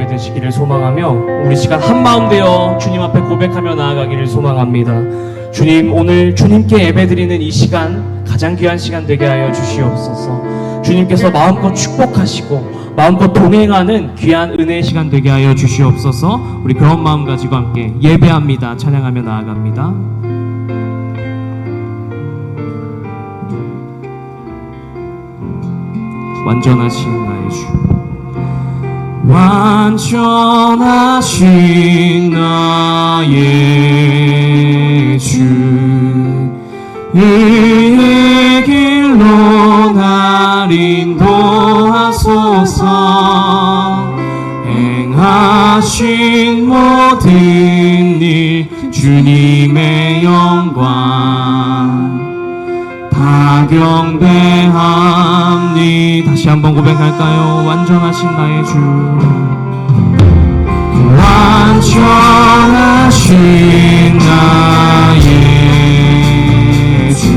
예배 되시기를 소망하며 우리 시간 한마음 되어 주님 앞에 고백하며 나아가기를 소망합니다. 주님, 오늘 주님께 예배드리는 이 시간 가장 귀한 시간 되게 하여 주시옵소서. 주님께서 마음껏 축복하시고 마음껏 동행하는 귀한 은혜의 시간 되게 하여 주시옵소서. 우리 그런 마음 가지고 함께 예배합니다. 찬양하며 나아갑니다. 완전하신 나의 주, 완전하신 나의 주, 의의 길로 날 인도하소서. 행하신 모든 일 주님의 영광 다 경배합니. 다시 한번 고백할까요? 완전하신 나의 주, 완전하신 나의 주,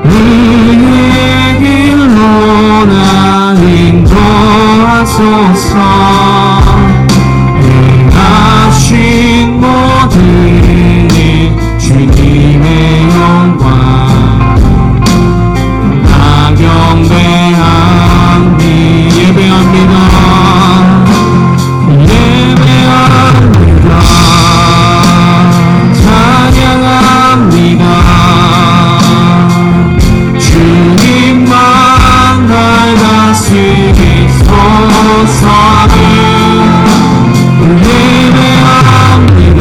의의 길로 날 인도하소서. 행하신 모든 일 주님의 영광 다 경배합니. 예배합니다. 예배합니다. 찬양합니다. 주님만 날 다스리소서. 예배합니다.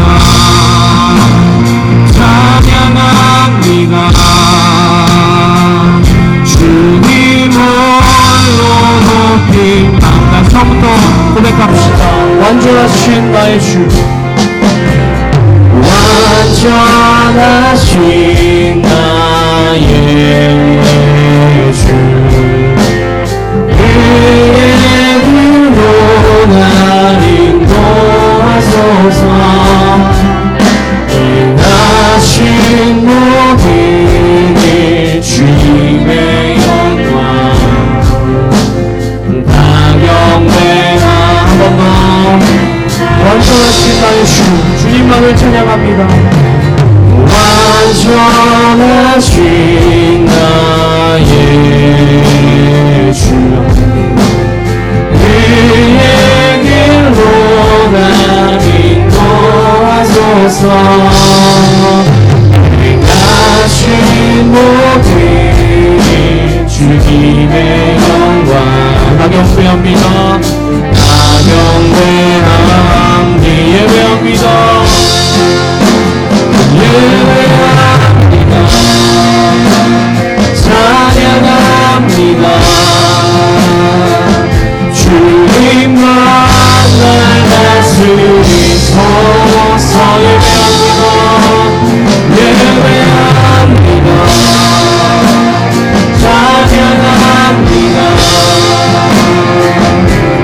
찬양합니다. 주님 홀로 높임. 다음 처음부터 고백합시다. 완전하신 나의 주, 완전하신 나의 주, 의의 길로 날 인도하소서. 행하신 모든 일 주님의 영광 다 경배하. 한 번 더. 완전하신 나의 주, 주님만을 찬양합니다. 완전하신 나의 주, 의의 길로 날 인도하소서. 행하신 모든 일 주님의 영광 다 경배합니다. 다 경배합니. 예배합니다. 예배합니다. 찬양합니다. 주님만 날 다스리소서. 예배합니다. 찬양합니다.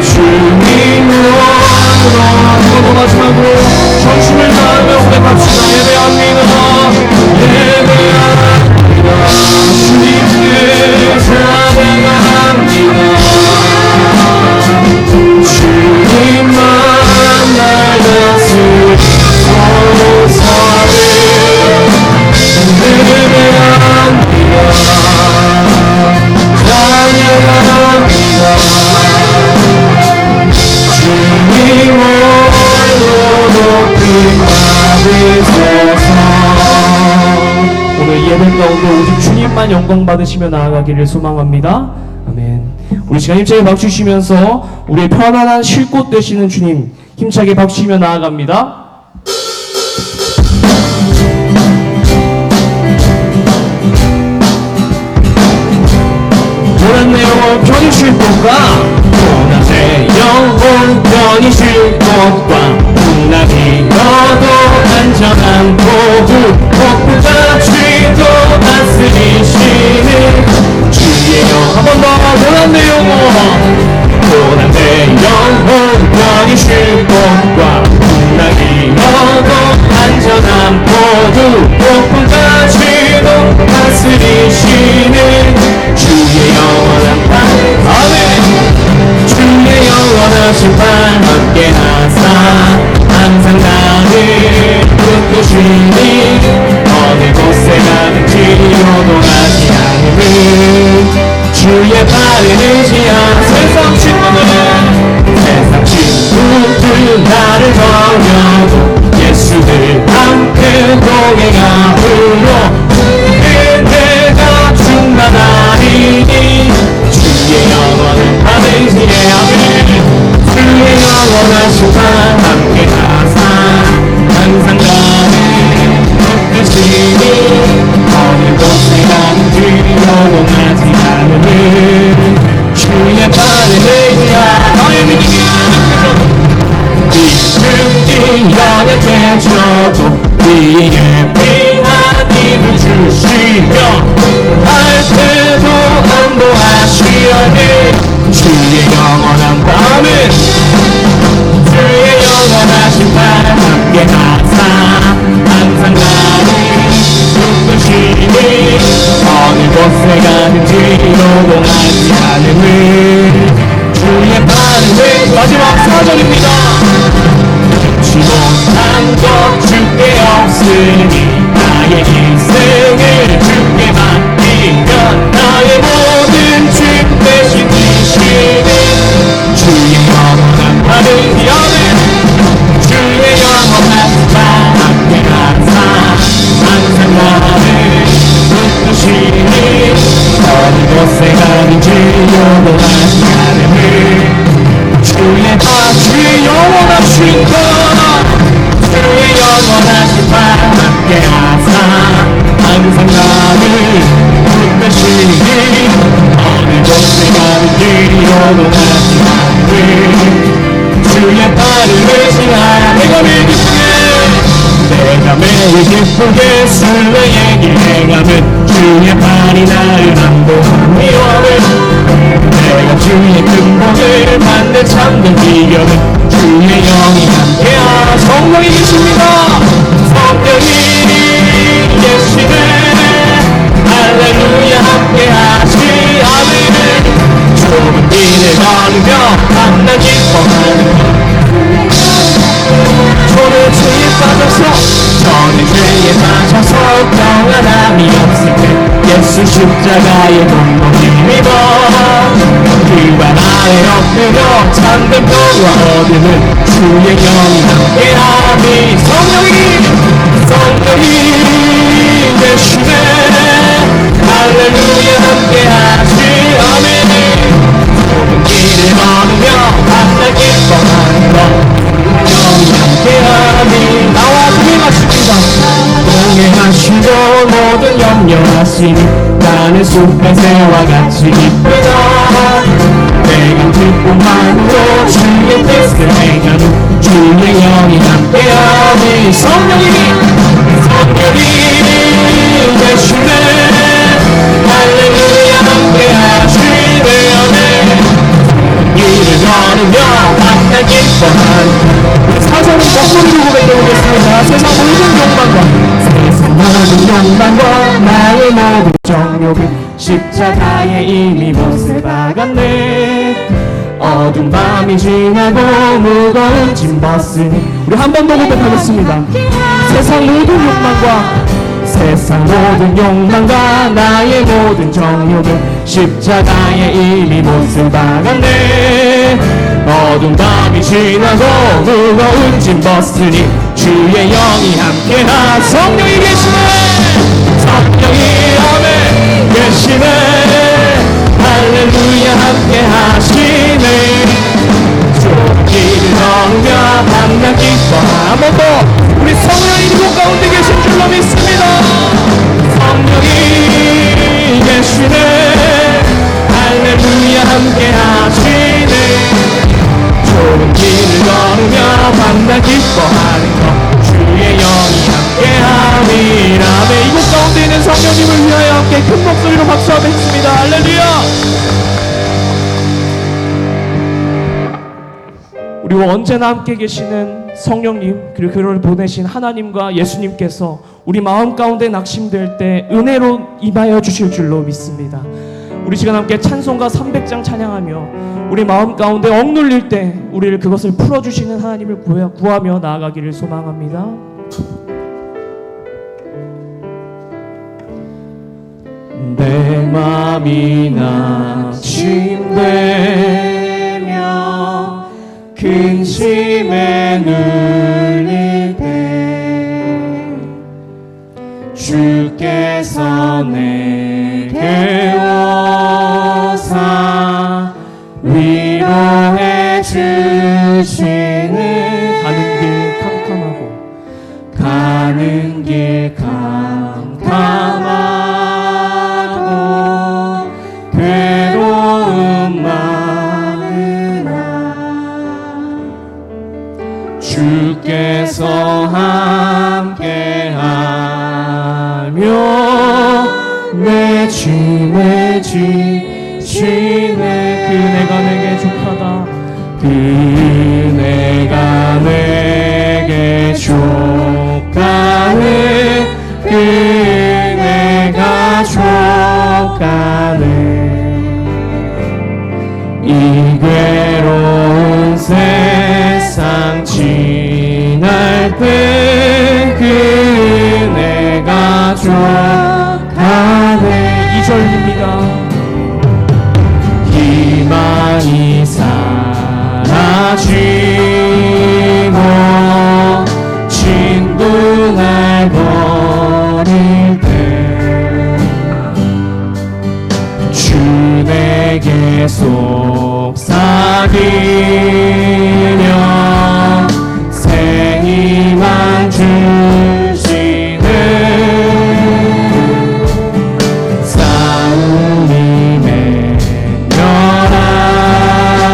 주님으로 마지막으로 전심을 다하며 고백합시다. 예배합니다. 예배합니다. 주님께 찬양합니다. 주님만 날 다스리소서. 예배합니다. 찬양합니다. 오늘 예배 가운데 오직 주님만 영광 받으시며 나아가기를 소망합니다. 아멘. 우리 시간 힘차게 박수 주시면서 우리의 편안한 쉴 곳 되시는 주님 힘차게 박수 치며 나아갑니다. 보란 내 영혼 편히 쉴 곳과 보란 내 영혼 편히 쉴 곳과 풍랑이 너도 안전한 보구 폭풍과 취도 다스리시는 주의 영혼. 한 번 더. 보란 내 영혼, 보란 내 영혼 편히 쉴 곳과 풍랑이 너도 안전한 보구 폭풍과 취도 다스리시는 주의 영원한 밤. 아멘. 주의 영원한 영원하신 발 함께 하사 항상 나를 붙드시니 어느 곳에 가든지 요동하지 않음을 주의 발을 의지한 세상 친구들 나를 버려도 예수를 함께 동행함으로 그대가 충만하리니 주의 영원한 발을 의지하며 주의 영원하신 발 함께 하사 항상 나를 붙드시니 어느 곳에 가든지 요동하지 않음을 주의 발을 의지하며 너의 믿음이 연약해져도 네게 피한 힘을 주시며 할 때도 안보하시오니 주의 영원한 밤은 주의 영원하신 발 함께 하사 항상 나를 붙드시니 어느 곳에 가든지 요동하지 않음을 주의 발을 마지막 4절입니다. 못한 것 주께 없으니 나의 인생을 주께 맡기면 나의 모든 짐 대신 지시는 주의 영원한 발을 기어는 주의 영원한 발 함께 하사 항상 나를 붙드시니 어느 곳에 가든지 요동하지 않음을 주의 발 주의 영원하신 것 주의 영원하신 발 함께 하사 항상 나를 붙드시니 어느 곳에 가든지 요동하지 않음을 주의 발을 의지하여 내가 매일 기쁘게 순례의 길 행함은 주의 발이 나를 안보하며 내가 주의 큰 복을 받는 참된 비결은 주의 영이 함께하 성령이 계십니다. 성령이 계시네 할렐루야 함께하시 아멘. 좁은 길을 걸으며 만나 기뻐하는 것 저는 죄에 빠져서 평안함이 없을 때 예수 십자가의 공로 힘입어 그와 나의 엎드려 참된 평화 얻음은 주의 영이 함께하니 성령이 계시네 할렐루야 함께하시 아멘. 좁은 길을 걸으며 만나 기뻐하는 것 영이 함께하니 나와 동행하십니다. 동행하시고 모든 염려하시니 나는 숲의 새와 같이 기쁘다. 내가 기쁨만으로 주의 뜻을 행하는 주의 영이 함께하니 성령이 계시네 할렐루야 함께하시네 아멘. 길을 걸으며 만나 기뻐하는 사서는 목소리로 고백해보겠습니다. 세상 모든 욕망과 나의 모든 정욕은 십자가에 이미 못을 박았네. 어두운 밤이 지나고 무거운 짐 벗으니 우리 한 번 더 고백하겠습니다. 세상 모든 욕망과 나의 모든 정욕은 십자가에 이미 못을 박았네. 어두운 밤이 지나고 무거운 짐 벗으니 주의 영이 함께하 성령이 계시네 아멘 계시네 할렐루야 함께하시네. 좁은 길을 걸으며 만나 기뻐 한 번 더 우리 성령이 이곳 가운데 계신 줄로 믿습니다. 성령이 계시네 할렐루야 함께하시네. 좁은 길을 걸으며 만나 기뻐하는 것 주의 영이 함께하니 아멘. 이곳 가운데 있는 성령님을 위하여 함께 큰 목소리로 박수하며 있습니다. 할렐루야. 우리와 언제나 함께 계시는 성령님 그리고 그를 보내신 하나님과 예수님께서 우리 마음 가운데 낙심될 때 은혜로 임하여 주실 줄로 믿습니다. 우리 시간 함께 찬송가 300장 찬양하며 우리 마음 가운데 억눌릴 때 우리를 그것을 풀어주시는 하나님을 구하며 나아가기를 소망합니다. 내 맘이 낙심되며 근심에 눌릴 때 주께서 내게 오사 위로해 주시는 가는 길 캄캄하고 괴로움 많으나 주께서 함께하며 내 짐을 지시네. 그네가 내게 족하다. 그네가 내게 족하네. 그네가 족하네. 이 괴로운 세상 지날 때 그네가 족하네. 2절입니다. 희망이 사라지고 진도 날 버릴 때 주 내게 속삭이며 새 희망 주시네. 싸움이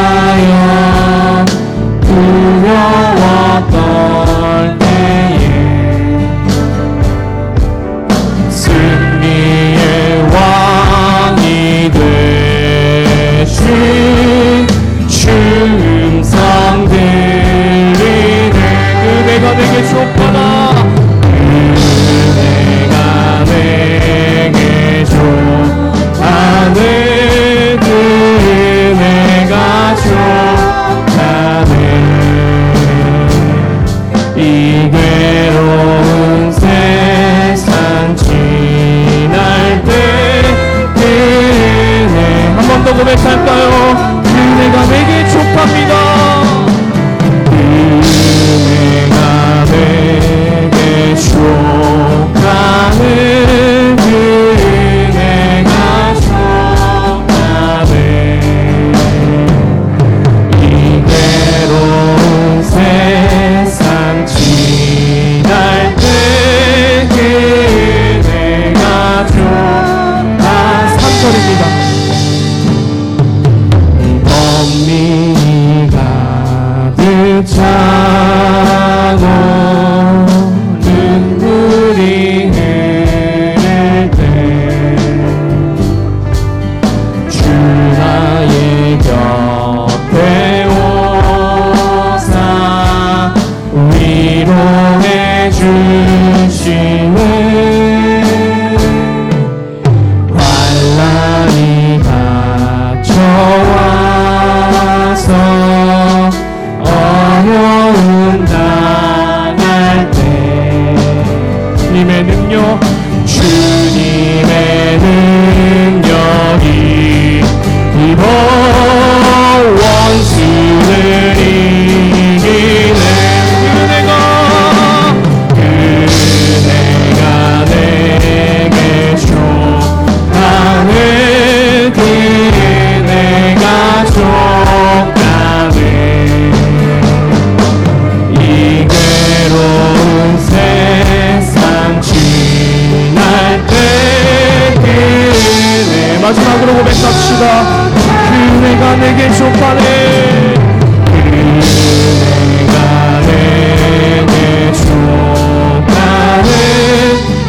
맹렬하여 두려워 떨 때에 승리의 왕이 되신 주 음성 들리네. 그대가 내게 족하다. 그대가 내게 족하네. 그대가 족하네. 이 괴로운 세상 지날 때 그네. 한 번 더 고백할까요? 그네가 내게 족합니다. 그네가 내게 족하네. 그네가 족하네. 이 괴로운 세상 지날 때 그네가 족하네. 3절입니다. 범민이 가득 차고 눈물이 흐를 때 주 나의 곁에 오사 위로해 주시네. 환난이 닥쳐와서 어려움 당할 때 주님의 능력, 주님의 능력이 이번 원수를 이기네. 그네가 내게 족하네. 그네가 족하네. 이 괴로운 세상 지날 때 그네. 마지막으로 고백합시다. 그네가 내게 족하네. 그네가 내게 족하네.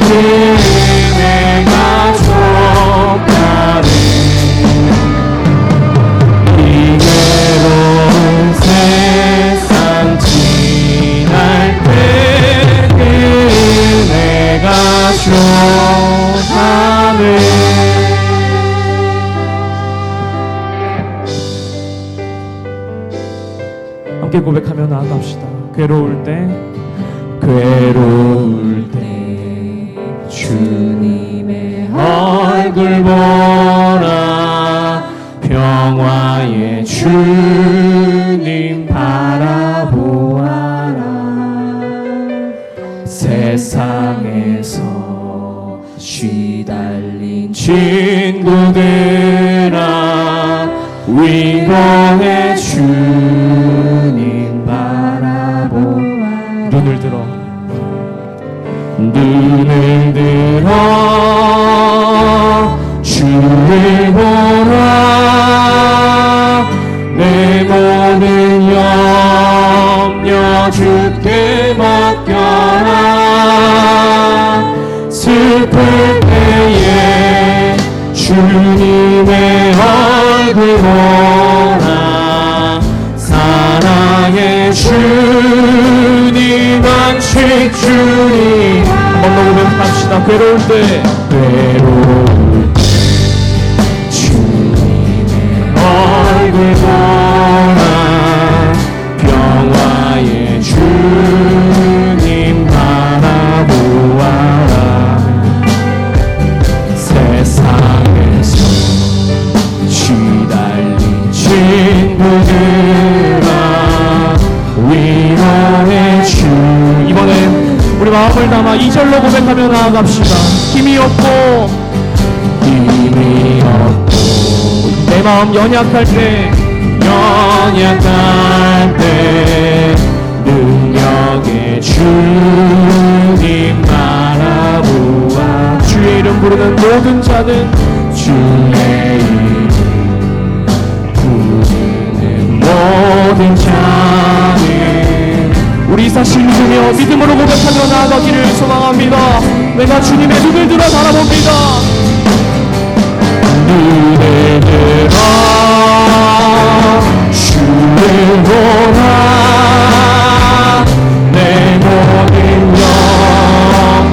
그네가 족하네. 이 괴로운 세상 지날 때 그네가 족하네. 고백하며 나아갑시다. 괴로울 때 주님의 얼굴 보라, 평화의 주님 바라보아라. 세상에서 시달린 친구들아, 위로의 주님 바라보아라. 눈을 들어 주를 보라, 내 모든 염려 주께 맡겨라. 슬플 때에 주님의 얼굴 보라, 사랑의 주님 안식 주님. 한번 더 고백합시다. 괴로울 때 주님의 얼굴 보라, 평화의 주님 바라보아라. 세상에서 시달린 친구들아, 위로의 주. 이번엔 우리 마음을 담아 2절로 고백하며 나아갑시다. 힘이 없고 내 마음 연약할 때 능력의 주님 바라보아. 주의 이름 부르는 모든 자는, 주의 이름 부르는 모든 자는 우리 사실 믿으며 믿음으로 고백하며 나아가기를 소망합니다. 내가 주님의 눈을 들어 바라봅니다. 눈을 들어 주를 보라, 내 모든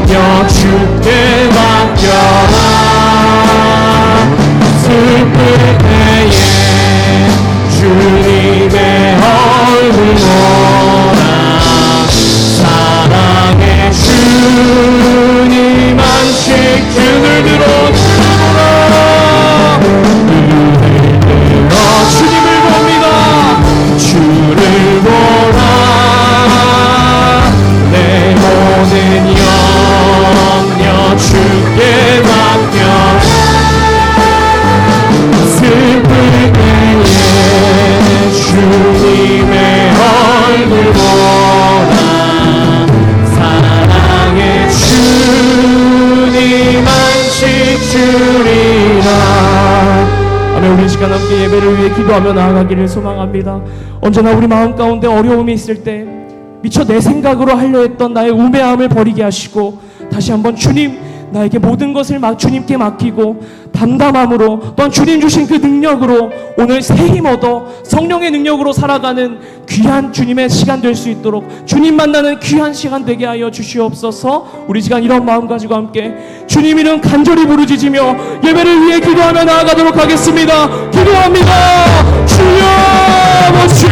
염려 주께 맡겨라. 슬플 때에 주님의 얼굴 보라, 사랑의 주님 안식. 눈을 들어 주님을 봅니다. 주를 보라, 내 모든 염려 주께 맡겨라. 슬플 때에 주님의 얼굴 보라, 사랑의 주님 안식 주리라. 아멘. 우리 시간 함께 예배를 위해 기도하며 나아가기를 소망합니다. 언제나 우리 마음 가운데 어려움이 있을 때 미처 내 생각으로 하려 했던 나의 우매함을 버리게 하시고, 다시 한번 주님, 나에게 모든 것을 주님께 맡기고 담담함으로, 또한 주님 주신 그 능력으로 오늘 새 힘 얻어 성령의 능력으로 살아가는 귀한 주님의 시간 될 수 있도록, 주님 만나는 귀한 시간 되게 하여 주시옵소서. 우리 시간 이런 마음 가지고 함께 주님 이름 간절히 부르짖으며 예배를 위해 기도하며 나아가도록 하겠습니다. 기도합니다. 주여 아버지,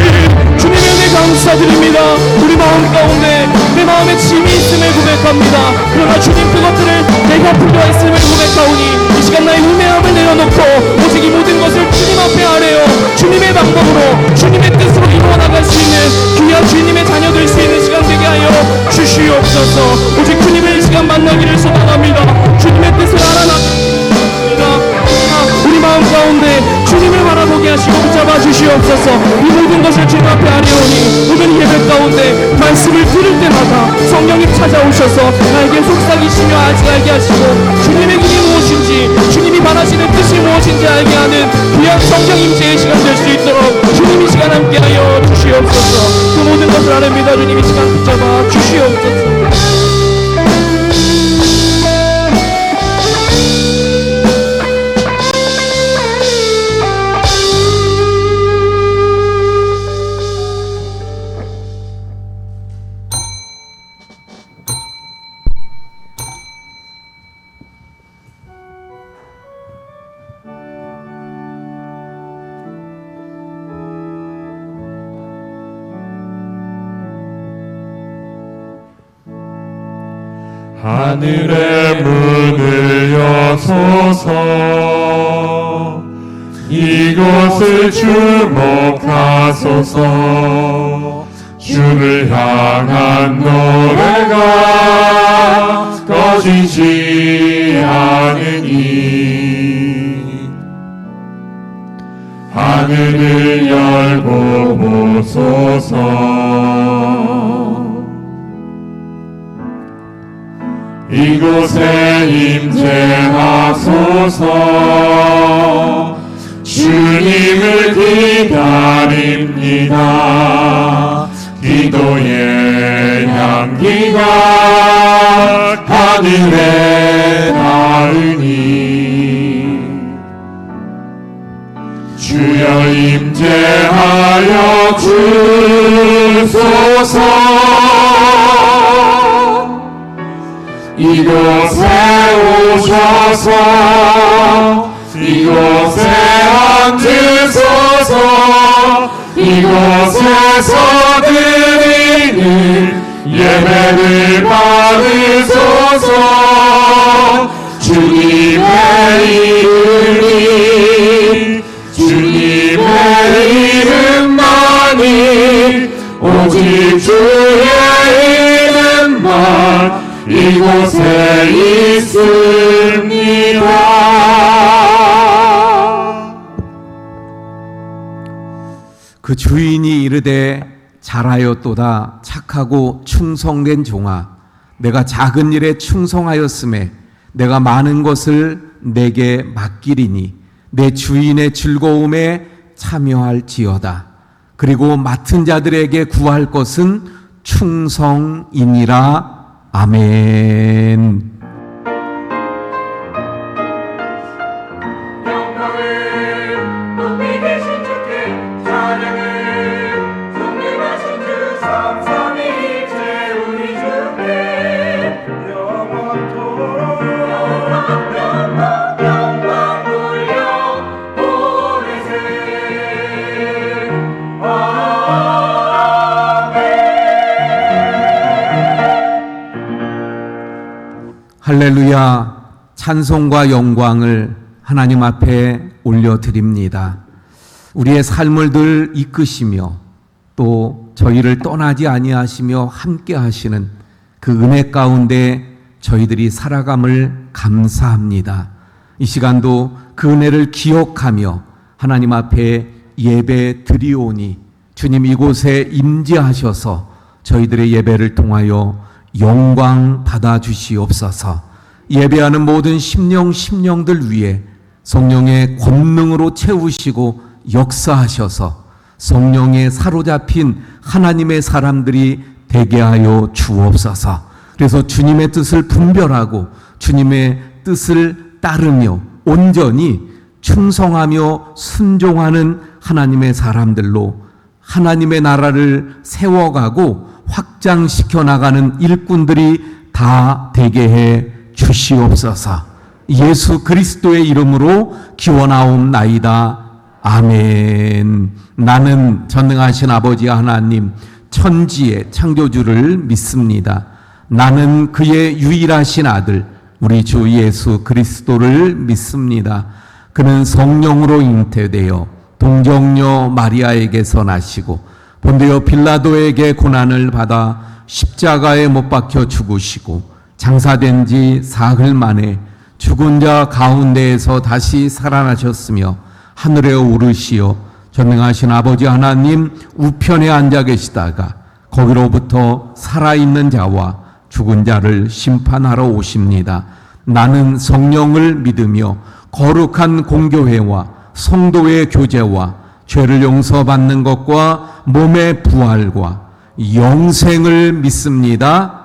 주님의 은혜 감사드립니다. 우리 마음 가운데 내 마음에 짐이 있음을 고백합니다. 그러나 주님 그것들을 내가 필요했음을 고백하오니, 이 시간 나의 우매함을 내려놓고 오직 이 모든 것을 주님 앞에 아뢰어 주님의 방법으로 주님의 뜻으로 이루어 나갈 수 있는 귀한 주님의 자녀 될 수 있는 시간 되게 하여 주시옵소서. 오직 주님의 시간 만나기를 소망합니다. 주님의 뜻을 알아나갑니다. 우리 마음 가운데 주님을 바라보게 하시고 붙잡아 주시옵소서. 이 모든 것을 주님 앞에 아뢰오니, 오늘 예배 가운데 말씀을 들을 때마다 성령이 찾아오셔서 나에게 속삭이시며 알게 하시고, 주님의 길이 무엇인지, 주님이 바라시는 뜻이 무엇인지 알게 하는 귀한 성령 임재의 시간 될 수 있도록 주님이 시간 함께하여 주시옵소서. 그 모든 것을 아뢰니다. 주님이 시간 붙잡아 주시옵소서. 하늘의 문을 여소서. 이곳을 주목하소서. 주를 향한 노래가 꺼지지 않으니 하늘을 열고 보소서. 이곳에 임재하소서. 주님을 기다립니다. 기도의 향기가 하늘에 닿으니 주여 임재하여 주소서. 이곳에 오셔서 이곳에 앉으소서. 이곳에서 드리는 예배를 받으소서. 주님의 이름이 주님의 이름만이 오직 주의 이름만 이곳에 있습니다. 그 주인이 이르되 잘하였도다 착하고 충성된 종아, 내가 작은 일에 충성하였음에 내가 많은 것을 내게 맡기리니 내 주인의 즐거움에 참여할지어다. 그리고 맡은 자들에게 구할 것은 충성이니라. 아멘. 할렐루야. 찬송과 영광을 하나님 앞에 올려드립니다. 우리의 삶을 늘 이끄시며 또 저희를 떠나지 아니하시며 함께 하시는 그 은혜 가운데 저희들이 살아감을 감사합니다. 이 시간도 그 은혜를 기억하며 하나님 앞에 예배 드리오니 주님 이곳에 임재하셔서 저희들의 예배를 통하여 영광 받아 주시옵소서. 예배하는 모든 심령들 위에 성령의 권능으로 채우시고 역사하셔서 성령에 사로잡힌 하나님의 사람들이 되게 하여 주옵소서. 그래서 주님의 뜻을 분별하고 주님의 뜻을 따르며 온전히 충성하며 순종하는 하나님의 사람들로 하나님의 나라를 세워가고 확장시켜 나가는 일꾼들이 다 되게 해 주시옵소서. 예수 그리스도의 이름으로 기원하옵나이다. 아멘. 나는 전능하신 아버지 하나님 천지의 창조주를 믿습니다. 나는 그의 유일하신 아들 우리 주 예수 그리스도를 믿습니다. 그는 성령으로 잉태되어 동정녀 마리아에게서 나시고 본디오 빌라도에게 고난을 받아 십자가에 못 박혀 죽으시고 장사된 지 사흘 만에 죽은 자 가운데에서 다시 살아나셨으며 하늘에 오르시어 전능하신 아버지 하나님 우편에 앉아 계시다가 거기로부터 살아있는 자와 죽은 자를 심판하러 오십니다. 나는 성령을 믿으며 거룩한 공교회와 성도의 교제와 죄를 용서받는 것과 몸의 부활과 영생을 믿습니다.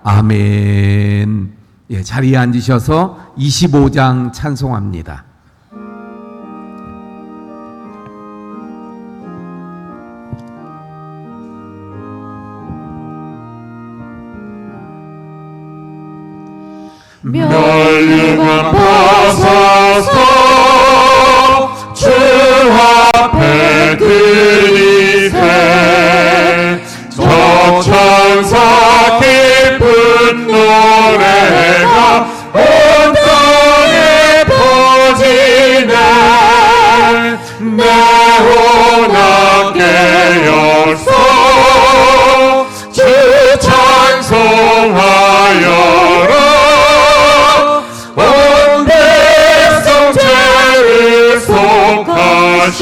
아멘. 예, 자리에 앉으셔서 25장 찬송합니다. 멸류관 벗어서 주 앞에 드리세 저 천사 기쁜 노래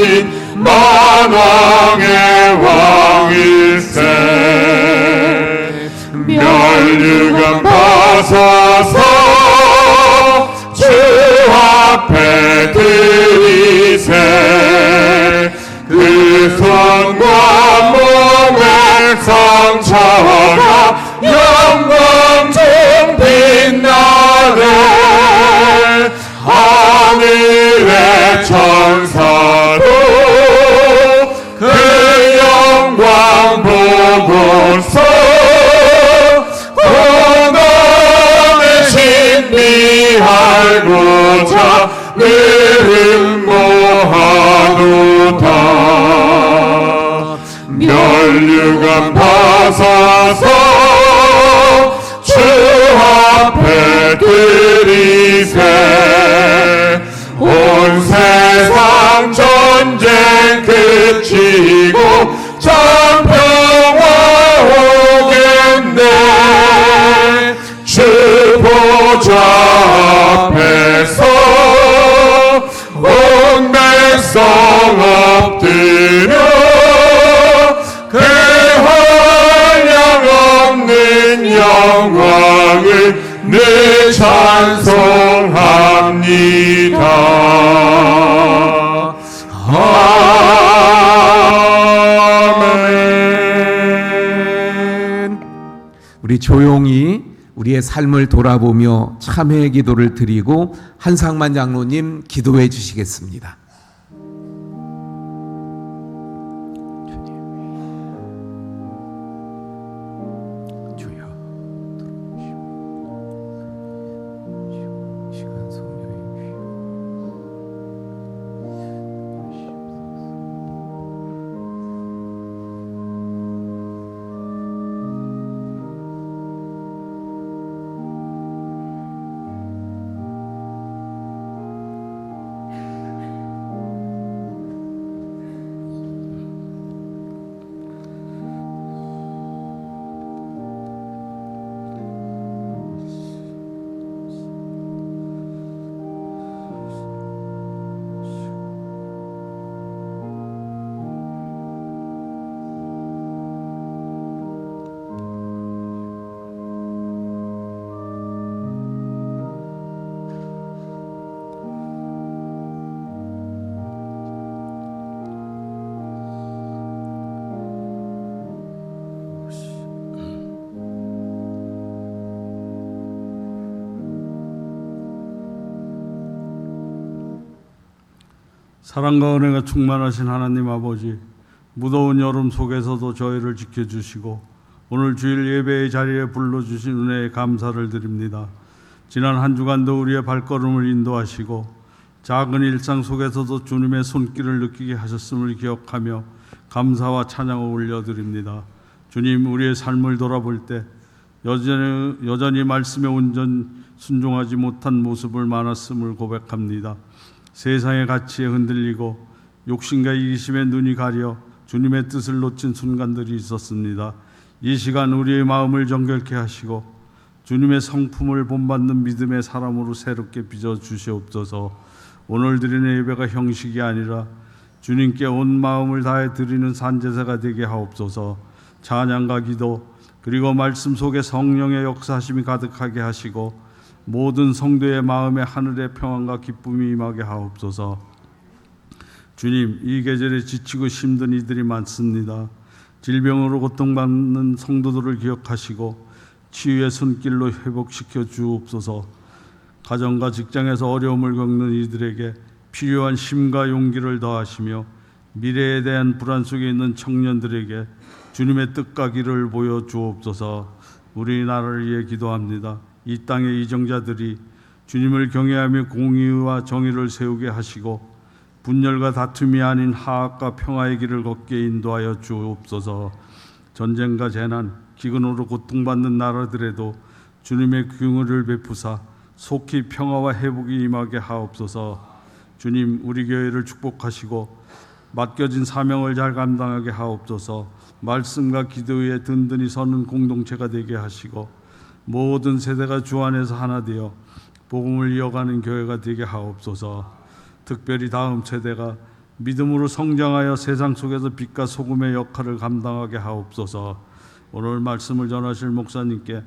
하신 만왕의 왕일세. 멸류관 벗어서 주 앞에 드리세. 그 손과 몸의 상처가 영광 중 빛나네. 하늘의 천사도 그 영광 보고서 고난을 신비하고자 늘 응모하도다. 멸류관 벗어서 주 앞에 드리세. 온 세상 전쟁 그치고 참 평화 오겠네. 주 보좌 앞에서 온 백성 엎드려 그 한량없는 영광을 늘 찬송합니다. 아멘. 우리 조용히 우리의 삶을 돌아보며 참회의 기도를 드리고 한상만 장로님 기도해 주시겠습니다. 사랑과 은혜가 충만하신 하나님 아버지, 무더운 여름 속에서도 저희를 지켜주시고 오늘 주일 예배의 자리에 불러주신 은혜에 감사를 드립니다. 지난 한 주간도 우리의 발걸음을 인도하시고 작은 일상 속에서도 주님의 손길을 느끼게 하셨음을 기억하며 감사와 찬양을 올려드립니다. 주님, 우리의 삶을 돌아볼 때 여전히 말씀에 온전 순종하지 못한 모습을 많았음을 고백합니다. 세상의 가치에 흔들리고 욕심과 이기심에 눈이 가려 주님의 뜻을 놓친 순간들이 있었습니다. 이 시간 우리의 마음을 정결케 하시고 주님의 성품을 본받는 믿음의 사람으로 새롭게 빚어주시옵소서. 오늘 드리는 예배가 형식이 아니라 주님께 온 마음을 다해 드리는 산제사가 되게 하옵소서. 찬양과 기도 그리고 말씀 속에 성령의 역사하심이 가득하게 하시고 모든 성도의 마음에 하늘의 평안과 기쁨이 임하게 하옵소서. 주님, 이 계절에 지치고 힘든 이들이 많습니다. 질병으로 고통받는 성도들을 기억하시고 치유의 손길로 회복시켜 주옵소서. 가정과 직장에서 어려움을 겪는 이들에게 필요한 힘과 용기를 더하시며 미래에 대한 불안 속에 있는 청년들에게 주님의 뜻과 길을 보여 주옵소서. 우리나라를 위해 기도합니다. 이 땅의 이정자들이 주님을 경외하며 공의와 정의를 세우게 하시고 분열과 다툼이 아닌 화합과 평화의 길을 걷게 인도하여 주옵소서. 전쟁과 재난, 기근으로 고통받는 나라들에도 주님의 긍휼을 베푸사 속히 평화와 회복이 임하게 하옵소서. 주님, 우리 교회를 축복하시고 맡겨진 사명을 잘 감당하게 하옵소서. 말씀과 기도 위에 든든히 서는 공동체가 되게 하시고 모든 세대가 주 안에서 하나 되어 복음을 이어가는 교회가 되게 하옵소서. 특별히 다음 세대가 믿음으로 성장하여 세상 속에서 빛과 소금의 역할을 감당하게 하옵소서. 오늘 말씀을 전하실 목사님께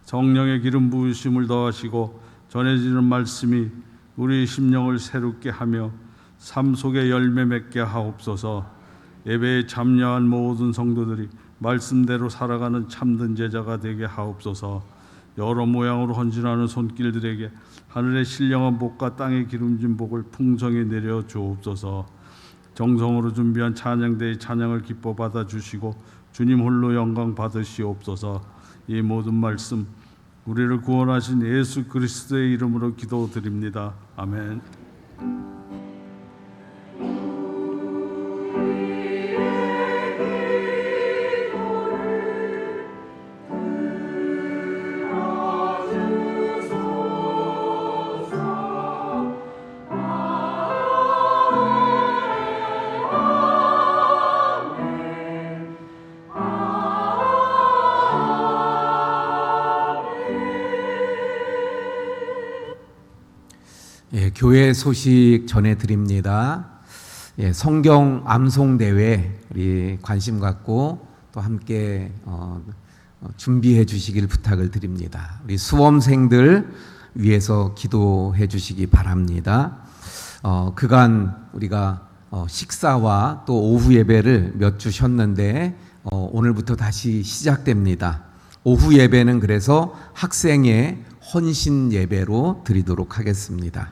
성령의 기름 부으심을 더하시고 전해지는 말씀이 우리 심령을 새롭게 하며 삶 속에 열매 맺게 하옵소서. 예배에 참여한 모든 성도들이 말씀대로 살아가는 참된 제자가 되게 하옵소서. 여러 모양으로 헌신하는 손길들에게 하늘의 신령한 복과 땅의 기름진 복을 풍성히 내려 주옵소서. 정성으로 준비한 찬양대의 찬양을 기뻐 받아 주시고 주님 홀로 영광 받으시옵소서. 이 모든 말씀 우리를 구원하신 예수 그리스도의 이름으로 기도드립니다. 아멘. 예, 교회 소식 전해드립니다. 예, 성경 암송 대회 우리 관심 갖고 또 함께 준비해 주시길 부탁을 드립니다. 우리 수험생들 위해서 기도해 주시기 바랍니다. 그간 우리가 식사와 또 오후 예배를 몇 주 쉬었는데 오늘부터 다시 시작됩니다. 오후 예배는 그래서 학생의 헌신 예배로 드리도록 하겠습니다.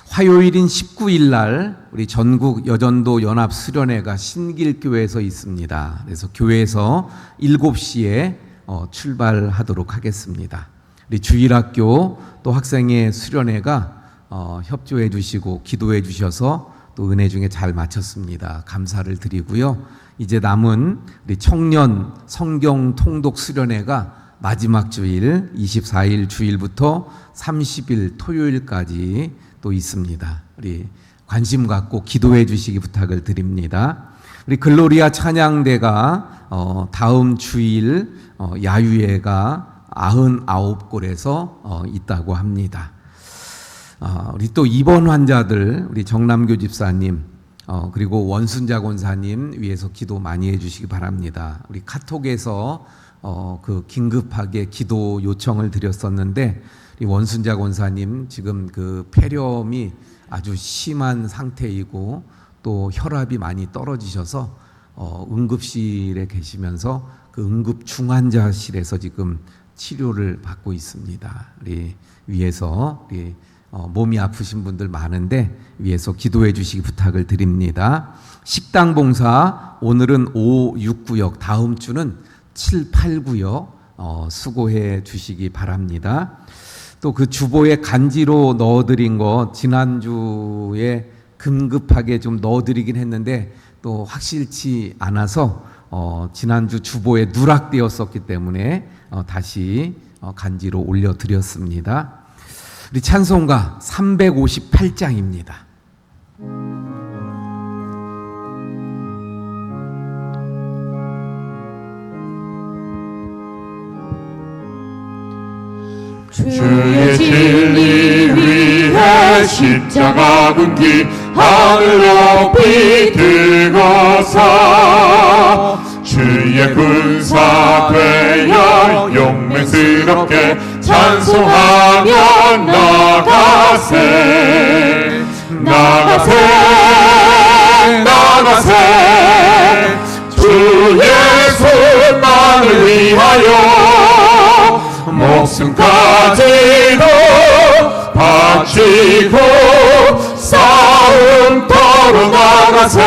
화요일인 19일 날 우리 전국 여전도 연합 수련회가 신길교회에서 있습니다. 그래서 교회에서 7시에 출발하도록 하겠습니다. 우리 주일학교 또 학생의 수련회가 협조해 주시고 기도해 주셔서 또 은혜 중에 잘 마쳤습니다. 감사를 드리고요. 이제 남은 우리 청년 성경 통독 수련회가 마지막 주일 24일 주일부터 30일 토요일까지 또 있습니다. 우리 관심 갖고 기도해 주시기 부탁을 드립니다. 우리 글로리아 찬양대가 다음 주일 야유회가 99곳에서 있다고 합니다. 우리 또 입원 환자들 우리 정남교 집사님 그리고 원순자 권사님 위해서 기도 많이 해주시기 바랍니다. 우리 카톡에서 그 긴급하게 기도 요청을 드렸었는데 이 원순자 권사님 지금 그 폐렴이 아주 심한 상태이고 또 혈압이 많이 떨어지셔서 응급실에 계시면서 그 응급 중환자실에서 지금 치료를 받고 있습니다. 우리 위해서 우리 몸이 아프신 분들 많은데 위해서 기도해 주시기 부탁을 드립니다. 식당 봉사 오늘은 5, 6구역 다음 주는 7, 8구역 수고해 주시기 바랍니다. 또 그 주보에 간지로 넣어드린 거 지난주에 급하게 좀 넣어드리긴 했는데 또 확실치 않아서 지난주 주보에 누락되었었기 때문에 다시 간지로 올려드렸습니다. 우리 찬송가 358장입니다. 주의 진리 위해 십자가 군기 하늘 높이 들고서 주의 군사 되어 용맹스럽게 찬송하며 나가세 나가세 나가세 주 예수만을 위하여 목숨까지도 바치고 싸움터로 나가세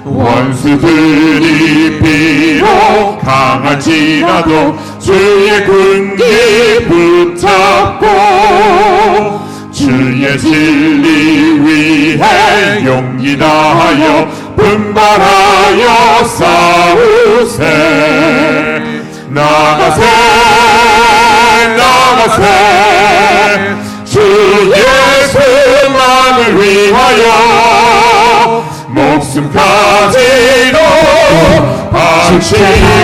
원수들이 비록 강할지라도 주의 군기 붙잡고 주의 진리 위해 용기 다하여 분발하여 싸우세 나가세 나가세 주 예수만을 위하여 목숨까지도 바치고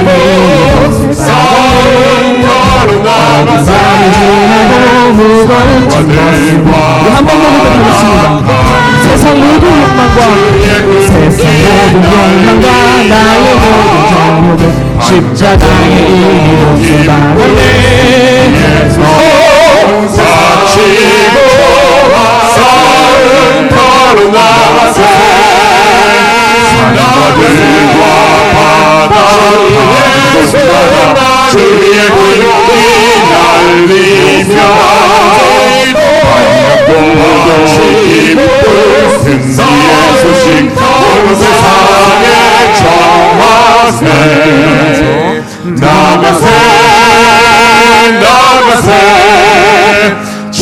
싸움터로 나가세 한번 더 부탁드리겠습니다. 세상 모든 욕망 세상 모든 영광과 나의 모든 정욕을 십자가의 이기로 쏟아내 사치고 싸움 바로 나가세 산들과 바다 위에서 주의 구름이 날리며 반갑고 기쁜 승리의 소식 온 세상에 전하세 나가세 나가세 주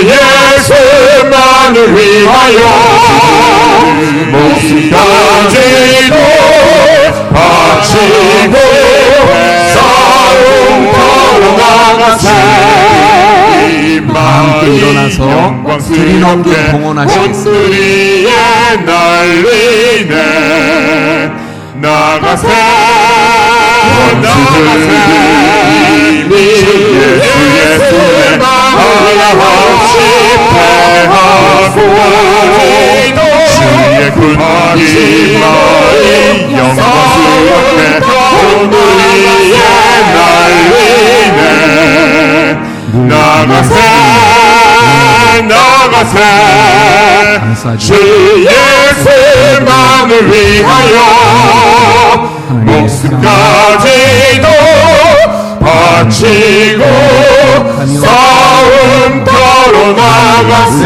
예수만을 위하여 목숨까지도 바치고 싸움터로 나가세 함께 일어나서 주님 함께 봉헌하시겠습니다. 온누리에 날리네 나가세 나가세 예수의 하나 없이 패하고 주의 군기 마이 영광스럽게 온누리에 날리네 나가세 나가세 주 예수만을 위하여 목숨까지도 바치고 싸움터로 나가세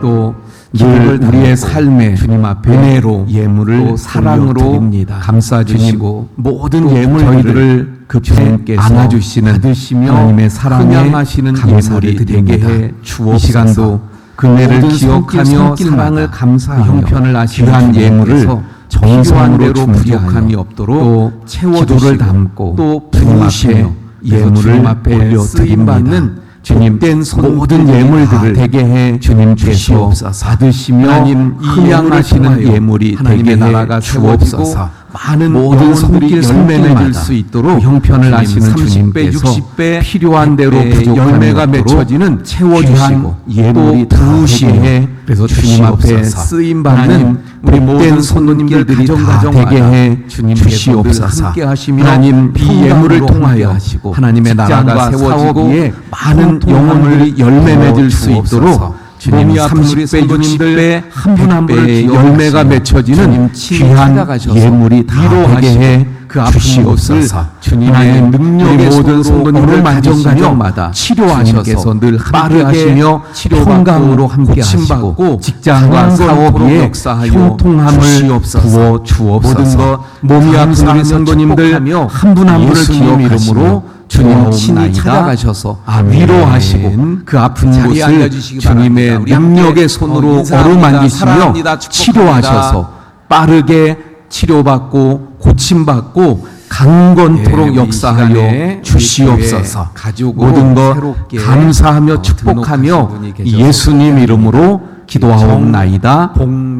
또 늘 우리의 삶에 주님 앞에 은혜로 예물을 사랑으로 감싸주시고 모든 예물들을 그 주님께서 안아주시는 받으시며 하나님의 사랑에 하시는 예물이 되게 해 주옵소서. 이 시간도 그네를 기억하며 사랑을 감사하며 형편을 아시는 예물을 정성으로 부족함이 없도록 또 채워주시고 담고 또 부으시며 예물을 올려드립니다. 주님 된 모든 예물들을 되게 해 주님께서 받으시며 하나님 흥양하시는 예물이 되게 나라가 주옵소서. 많은 모든 손길 선매해줄 수 있도록 형편을 아시는 30배, 60배 필요한 대로 열매가 맺혀지는 채워주시고 예물이 부으시에 그래서 주님 앞에 쓰임 받는 우리 모든 손님들들이 다 되게 해 주시옵소서. 함께하시며 하나님 이 예물을 통하여 하시고 하나님의 나라가 세워지고 많은 영혼들이 열매 맺을 수 있도록 주님 30배, 60배, 한 분 한 분의 열매가 맺혀지는 귀한 예물이 다 되게 해 그 주시옵소서. 주님의 능력의 모든 성도님을 가정마다 치료하셔서 늘 함께하시며 평강으로 함께하시고 직장과 사업에 형통함을 부어 주옵소서. 모든 것 몸이 아픈 우리 성도님들 한 분 한 분을 기억하시므로 주님 친히 찾아가셔서 위로하시고 그 아픈 곳을 주님의 능력의 손으로 어루만지시며 치료하셔서 빠르게 치료받고 고침받고 강건토록 역사하여 주시옵소서. 모든 것 감사하며 축복하며 예수님 이름으로 기도하옵나이다.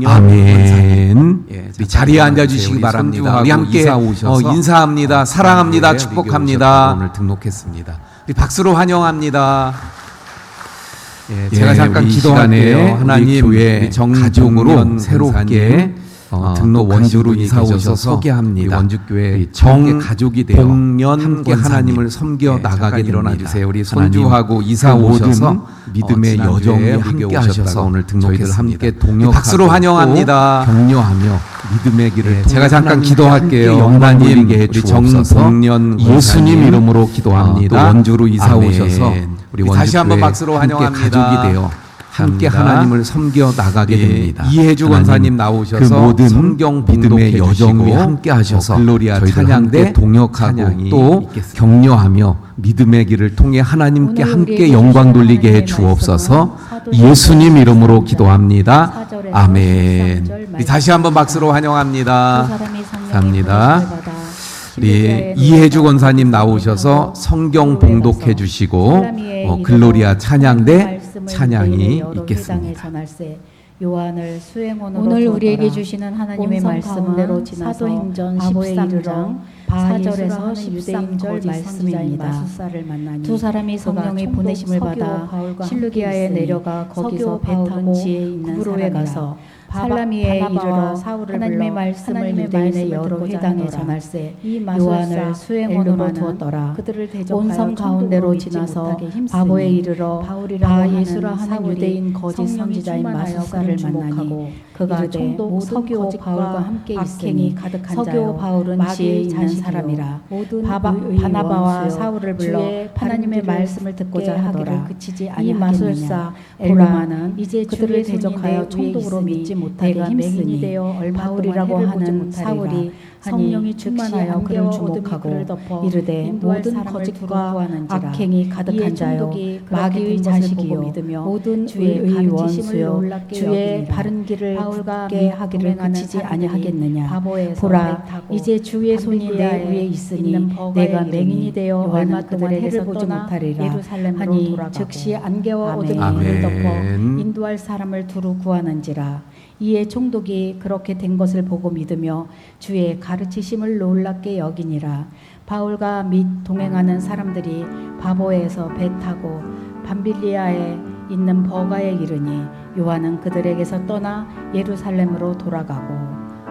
아멘. 자리에 앉아주시기 바랍니다. 우리 함께 인사합니다. 사랑합니다. 축복합니다. 오늘 등록했습니다. 우리 박수로 환영합니다. 제가 잠깐 기도할게요. 하나님 교회 가족으로 새롭게 등록 원주로 이사 오셔서 소개합니다. 원주교회 정 가족이 되어 함께 하나님을 섬겨 나가게 일어나주세요. 우리 손주하고 이사 오셔서 믿음의 여정에 함께 하셔서 오늘 등록해서 함께 동역 박수로 환영합니다. 격려하며 믿음의 길을 제가 잠깐 기도할게요. 하나님 우리 정봉년 예수님 이름으로 기도합니다. 또 원주로 이사 오셔서 우리 다시 한번 박수로 환영합니다. 가족이 되어 함께 하나님을 섬겨 나가게 됩니다. 이혜주 권사님 나오셔서 그 모든 성경 믿음의 여정에 함께 하셔서 글로리아 찬양대 동역하고 또 격려하며 믿음의 길을 통해 하나님께 함께 영광 돌리게 해 주옵소서. 예수님 이름으로 기도합니다. 아멘. 우리 다시 한번 박수로 환영합니다. 감사합니다. 우리 이혜주 권사님 나오셔서 성경 봉독해 주시고 글로리아 찬양대 찬양이 있겠습니다. 오늘 우리에게 주시는 하나님의 말씀은 사도행전 13장 4절에서 13절 말씀입니다. 두 사람이 성령의 보내심을 받아 실루기아에 내려가 거기서 배 타고 구브로에 가서 살라미에 이르러 하나님의 말씀을 유대인의 여러 회당에 전할세 요한을 수행원으로 두었더라. 온 섬 가운데로 지나서 바보에 이르러 바 예수라 하는 유대인 거짓 선지자인 마술사를 만나니 그가 이르되 서기오 바울과 함께 있으니 서기오 바울은 지혜 있는 사람이라. 바나바와 사울을 불러 하나님의 말씀을 듣고자 하더라. 이 마술사 엘로마는 이제 그들을 대적하여 총독으로 믿지 못하게 힘쓰니 바울이라고 하는 사울이 성령이 충만하여 그를 주목하고 이르되 모든 거짓과 악행이 가득한 자요 마귀의 자식이요 모든 주의 원수요 주의 바른 길을 굳게 하기를 그치지 아니하겠느냐. 보라 이제 주의 손이 내 위에 있으니 내가 맹인이 되어 얼마 동안 해를 보지 못하리라 하니 즉시 안개와 어둠이 그를 덮어 인도할 사람을 두루 구하는지라. 이에 총독이 그렇게 된 것을 보고 믿으며 주의 가르치심을 놀랍게 여기니라. 바울과 및 동행하는 사람들이 바보에서 배 타고 밤빌리아에 있는 버가에 이르니 요한은 그들에게서 떠나 예루살렘으로 돌아가고.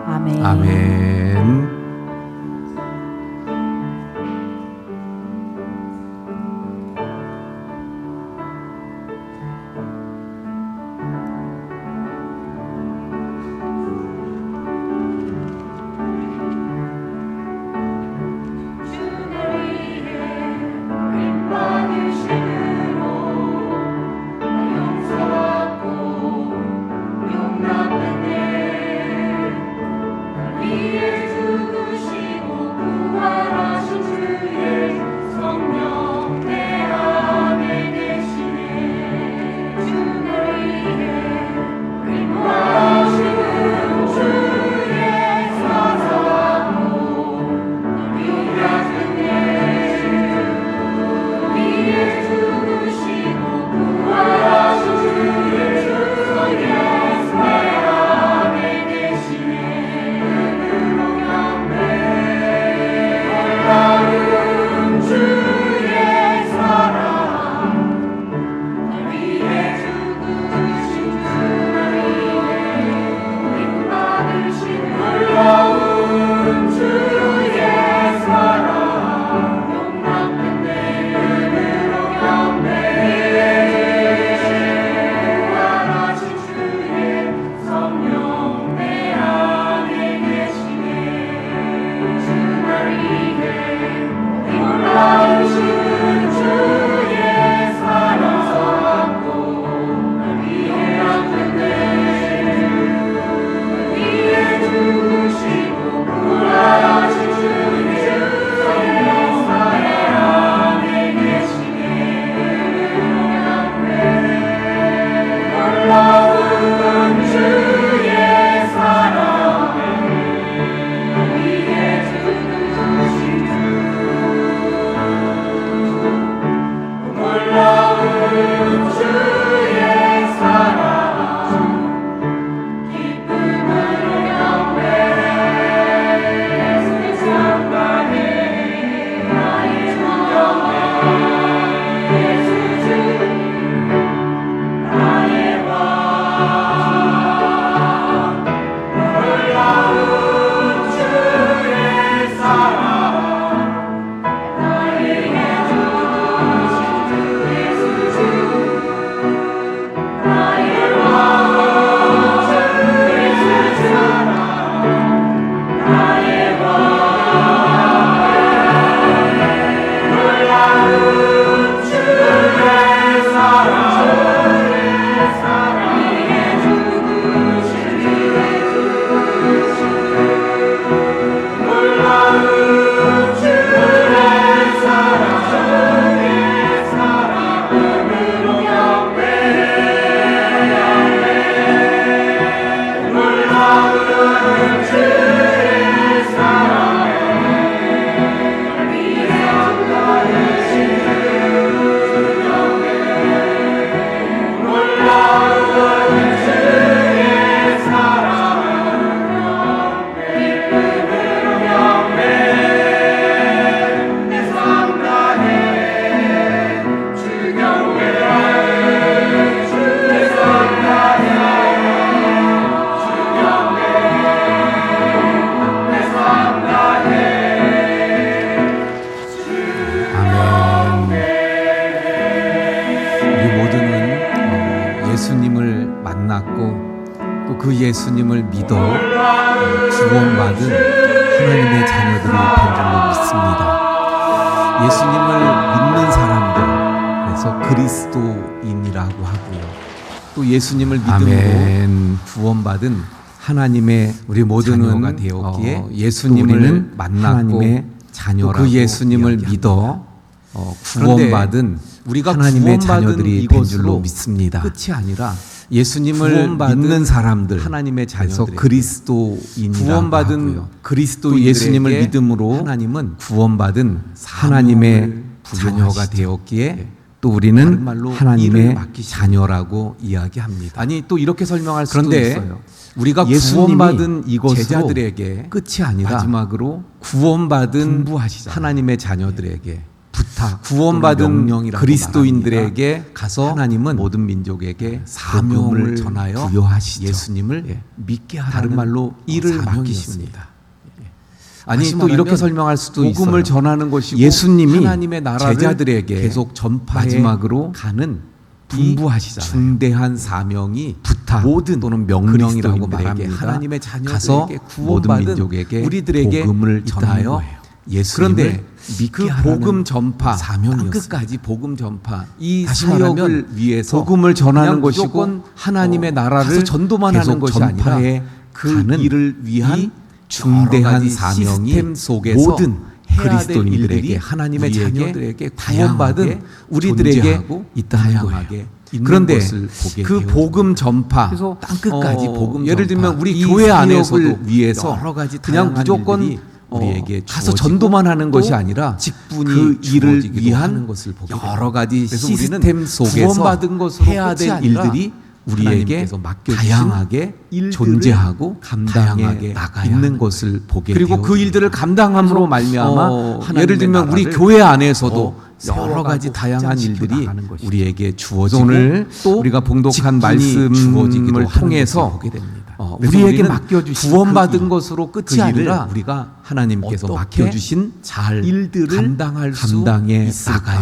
아멘. 아멘. 용납했네. 위에 두고 또 그 예수님을 믿어 구원받은 하나님의 자녀들이 된 줄로 믿습니다. 예수님을 믿는 사람들, 그래서 그리스도인이라고 하고요. 또 예수님을 믿음으로 구원받은 하나님의 우리 모든 자녀가 되었기에 예수님을 만났고 하나님의 자녀라고 그 예수님을 믿어 구원받은 우리가 하나님의 자녀들이 된 줄로 믿습니다. 끝이 아니라 예수님을 믿는 사람들, 하나님의 자녀들, 그리스도인이라고 구원받은 하고요. 그리스도 예수님을 믿음으로 하나님은 구원받은 하나님의 자녀가 되었기에 또 우리는 하나님의 자녀라고 이야기합니다. 아니 또 이렇게 설명할 수도 있어요. 우리가 구원받은 이것으로 제자들에게 끝이 아니라 마지막으로 구원받은 하나님의 자녀들에게 부탁, 구원받은 그리스도인들에게 가서 하나님은 모든 민족에게 사명을 전하여 부여하시죠. 예수님을 믿게 하라는 다른 말로 일을 맡기십니다. 아니 또 이렇게 설명할 수도 있어요. 복음을 전하는 것이고 예수님이 하나님의 나라를 제자들에게 계속 전파해 마지막으로 가는 분부하시잖아요. 중대한 사명이 부탁 모든 또는 명령이라고 말합니다. 하나님의 자녀들에게 가서 모든 민족에게 우리들에게 복음을 전하여 그런데 그 복음 전파 사명이었어요. 끝까지 복음 전파 이 사역을 위해서 복음을 전하는 것이고 하나님의 나라를 전도만 하는 것이 아니라 그 일을 위한 중대한 사명이 속에서 모든 그리스도인들에게 하나님의 자녀들에게 구원받은 우리들에게 있다는 거예요. 그런데 그 복음 전파 땅 끝까지 복음 예를 들면 우리 교회 안에서도 위해서 여러 가지 그냥 무조건 우리에게 가서 전도만 하는 것이 아니라 직분이 그 일을 위한 여러 가지 시스템 속에서 구원받은 것으로 해야 될 일들이 우리에게 다양하게 존재하고 감당해 있는 것을 보게 그리고 그 일들을 감당함으로 말미암아 예를 들면 우리 교회 안에서도 여러 가지 다양한 일들이 우리에게 주어지고 오늘 또 우리가 봉독한 말씀을 통해서 보게 됩니다. 우리에게 맡겨주신 구원받은 것으로 끝이 아니라 우리가 하나님께서 맡겨주신 잘 일들을 감당해 나가야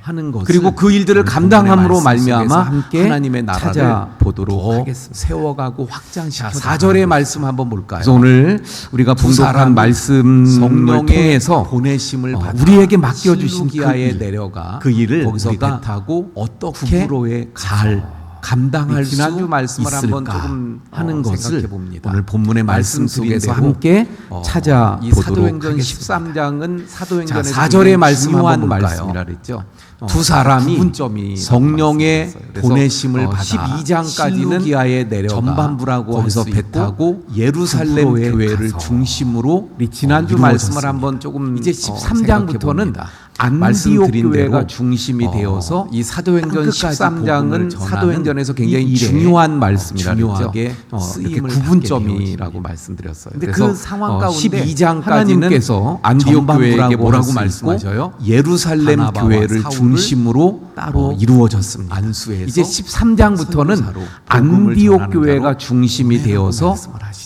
하는 거예요. 그리고 그 일들을 감당함으로 말미암아 하나님의 나라를 찾아보도록 하겠습니다. 세워가고 확장시켜 4절의 말씀 한번 볼까요? 오늘 우리가 봉독한 말씀을 통해서 보내심을 받아 우리에게 맡겨주신 기아에 내려가 그 일을 거기서 배타고 어떻게 잘 감당할 수 지난주 말씀을 한번 조금 하는 것을 오늘 본문의 말씀 속에서 함께 찾아보도록 하겠습니다. 13장은 사도행전의 4절의 말씀 한번 말씀이라 그랬죠. 두 사람이 성령의 보내심을 받아 12장까지는 기아에 내려가 전반부라고 거기서 배 타고 예루살렘 교회를 중심으로 지난주 말씀을 한번 조금 이제 13장부터는 안디옥 교회가 중심이 되어서 이 사도행전 13장은 사도행전에서 굉장히 중요한 말씀이라 중요하게 이렇게 구분점이라고 말씀드렸어요. 그래서 그 상황 가운데 12장까지는 안디옥 교회에게 뭐라고 말씀하셔요? 예루살렘 교회를 중심으로 따로 이루어졌습니다. 안수에서 이제 13장부터는 안디옥 교회가 중심이 되어서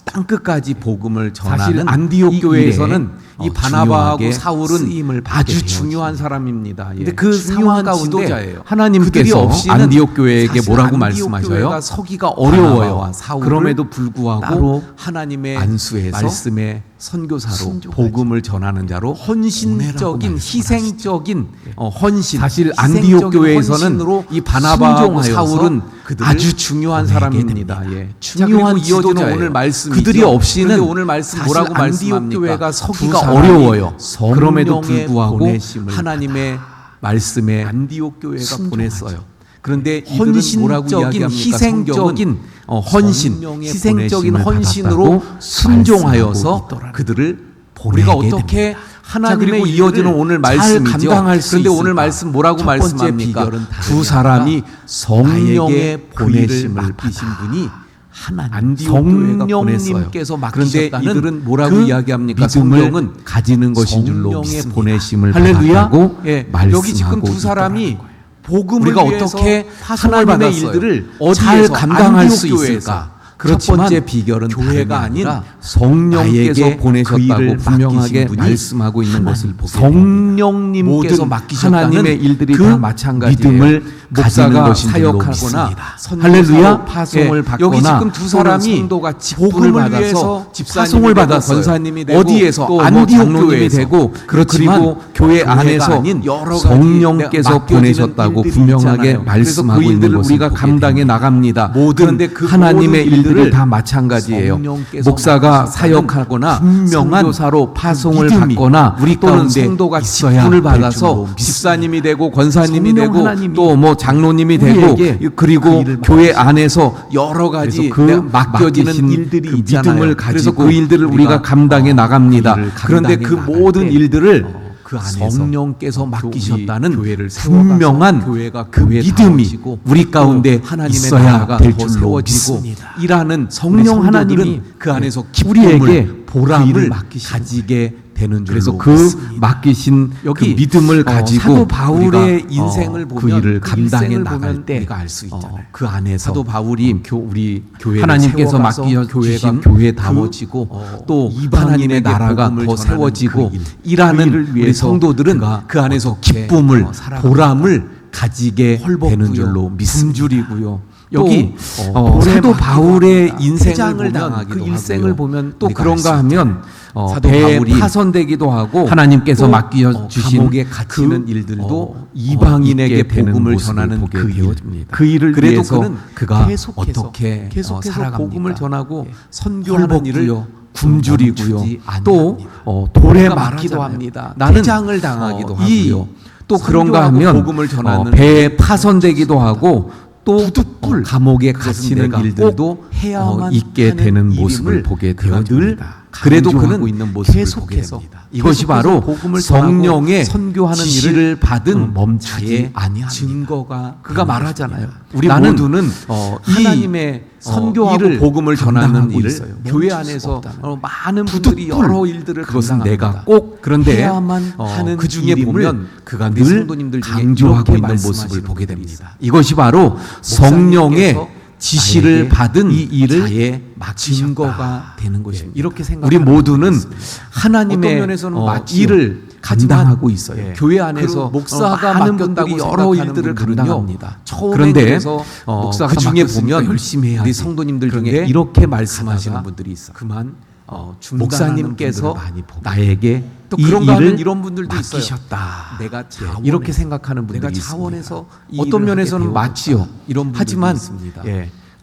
땅 끝까지 복음을 전하는 사실 안디옥 교회에서는 이 바나바하고 사울은 아주 중요한 사람입니다. 근데 그 상황 가운데 하나님께서 안디옥 교회에게 뭐라고 말씀하셔요? 서기가 어려워요. 그럼에도 불구하고 따로 하나님의 안수에서 말씀의 선교사로 복음을 전하는 자로 헌신적인 희생적인 헌신 사실 안디옥 교회에서는 이 바나바하고 사울은 아주 중요한 사람입니다. 예. 중요한 이어지는 오늘 말씀이죠. 그들이 없이는 오늘 말씀 뭐라고 말씀합니까? 안디옥 교회가 서기가 어려워요. 그럼에도 불구하고 하나님의 말씀에 안디옥 교회가 보냈어요. 그런데 헌신적인 희생적인 희생적인 헌신으로 순종하여서 그들을 우리가 어떻게 하나님의 이어지는 오늘 말씀이죠. 그런데 오늘 말씀 뭐라고 말씀합니까? 두 사람이 성령의 보내심을 맡기신 분이 성령님께서 맡기셨다는 이들은 뭐라고 이야기합니까? 성령은 가지는 것인 줄로 믿습니다. 보내심을 받았다고 여기 지금 두 사람이 복음을 우리가 어떻게 하나님의 일들을 잘 감당할 수 있을까? 첫 번째 비결은 교회가 아닌 성령께서 보내셨다고 분명하게 말씀하고 있는 것을 보게 됩니다. 성령님께서 맡기셨다는 하나님의 일들이 다 마찬가지예요. 믿음을 목사가 사역하거나 할렐루야 파송을 받거나 여기 지금 두 사람이 복음을 받아서 파송을 받아 권사님이 되고 어디에서 안디옥 교회에 되고 그리고 교회 안에서 성령께서 보내셨다고 분명하게 말씀하고 있는 것을 우리가 감당해 나갑니다. 그런데 그 하나님의 일들을 다 마찬가지예요. 목사가 사역하거나 선교사로 파송을 받거나 또는 성도가 직분을 받아서 집사님이 되고 권사님이 되고 또 뭐 장로님이 되고 그리고 교회 안에서 여러 가지 맡겨지는 일들이 있잖아요. 믿음을 가지고 그 일들을 우리가 감당해 나갑니다. 그런데 그 모든 일들을 그 성령께서 맡기셨다는 분명한 그 믿음이 우리 가운데 있어야 될 줄로 믿습니다. 일하는 성령 하나님이 그 안에서 우리에게 보람을 가지게 되는 줄로 그래서 그 맡기신 여기 그 믿음을 가지고 사도 바울의 인생을 보면 그 일을 감당해 나갈 때 우리가 알 수 있잖아요. 그 안에서 사도 바울이 우리 교회 하나님께서 맡기신 교회가 교회다워지고 또 하나님의 나라가 더 세워지고 일하는 우리 성도들은 그 안에서 기쁨을 보람을 가지게 되는 줄로 믿습니다. 여기 사도 바울의 인생을 보면 그 일생을 보면 또 그런가 하면 배에 파손되기도 하고 하나님께서 맡겨 주신 감옥에 갇히는 일들도 이방인에게 복음을 전하는 그 일을 위해서 그가 어떻게 살아갑니까? 복음을 전하고 선교하는 일을 굶주리고요. 또 돌에 맞기도 합니다. 대장을 당하기도 하고요. 또 그런가 하면 배에 파손되기도 하고 또 감옥에 갇히는 일들도 있게 되는 모습을 보게 되어집니다. 그래도 그는 계속해서 이것이 바로 성령의 선교하는 일을 받은 멈추지 아니한 증거가 그가 말하잖아요. 우리 모두는 하나님의 선교하고 복음을 전하는 일을 교회 안에서 많은 분들이 여러 일들을 그것은 내가 꼭 그런데 하는 그 중에 보면 그가 늘 성도님들 강조하고 있는 모습을 보게 됩니다. 이것이 바로 성령의 지시를 받은 이 일을 증거가 되는 것입니다. 이렇게 생각합니다. 우리 모두는 하나님의 일을 감당하고 있어요. 교회 안에서 목사가 맡겼다고 여러 일들을 감당합니다. 그런데 목사가 그 중에 보면 열심히 해야 우리 성도님들 중에 이렇게 말씀하시는 분들이 있어요. 그만 목사님께서 나에게 또 그런가 하면 이런 분들도 맡기셨다. 내가 이렇게 생각하는 분들이 있습니다. 어떤 면에서는 맞지요. 하지만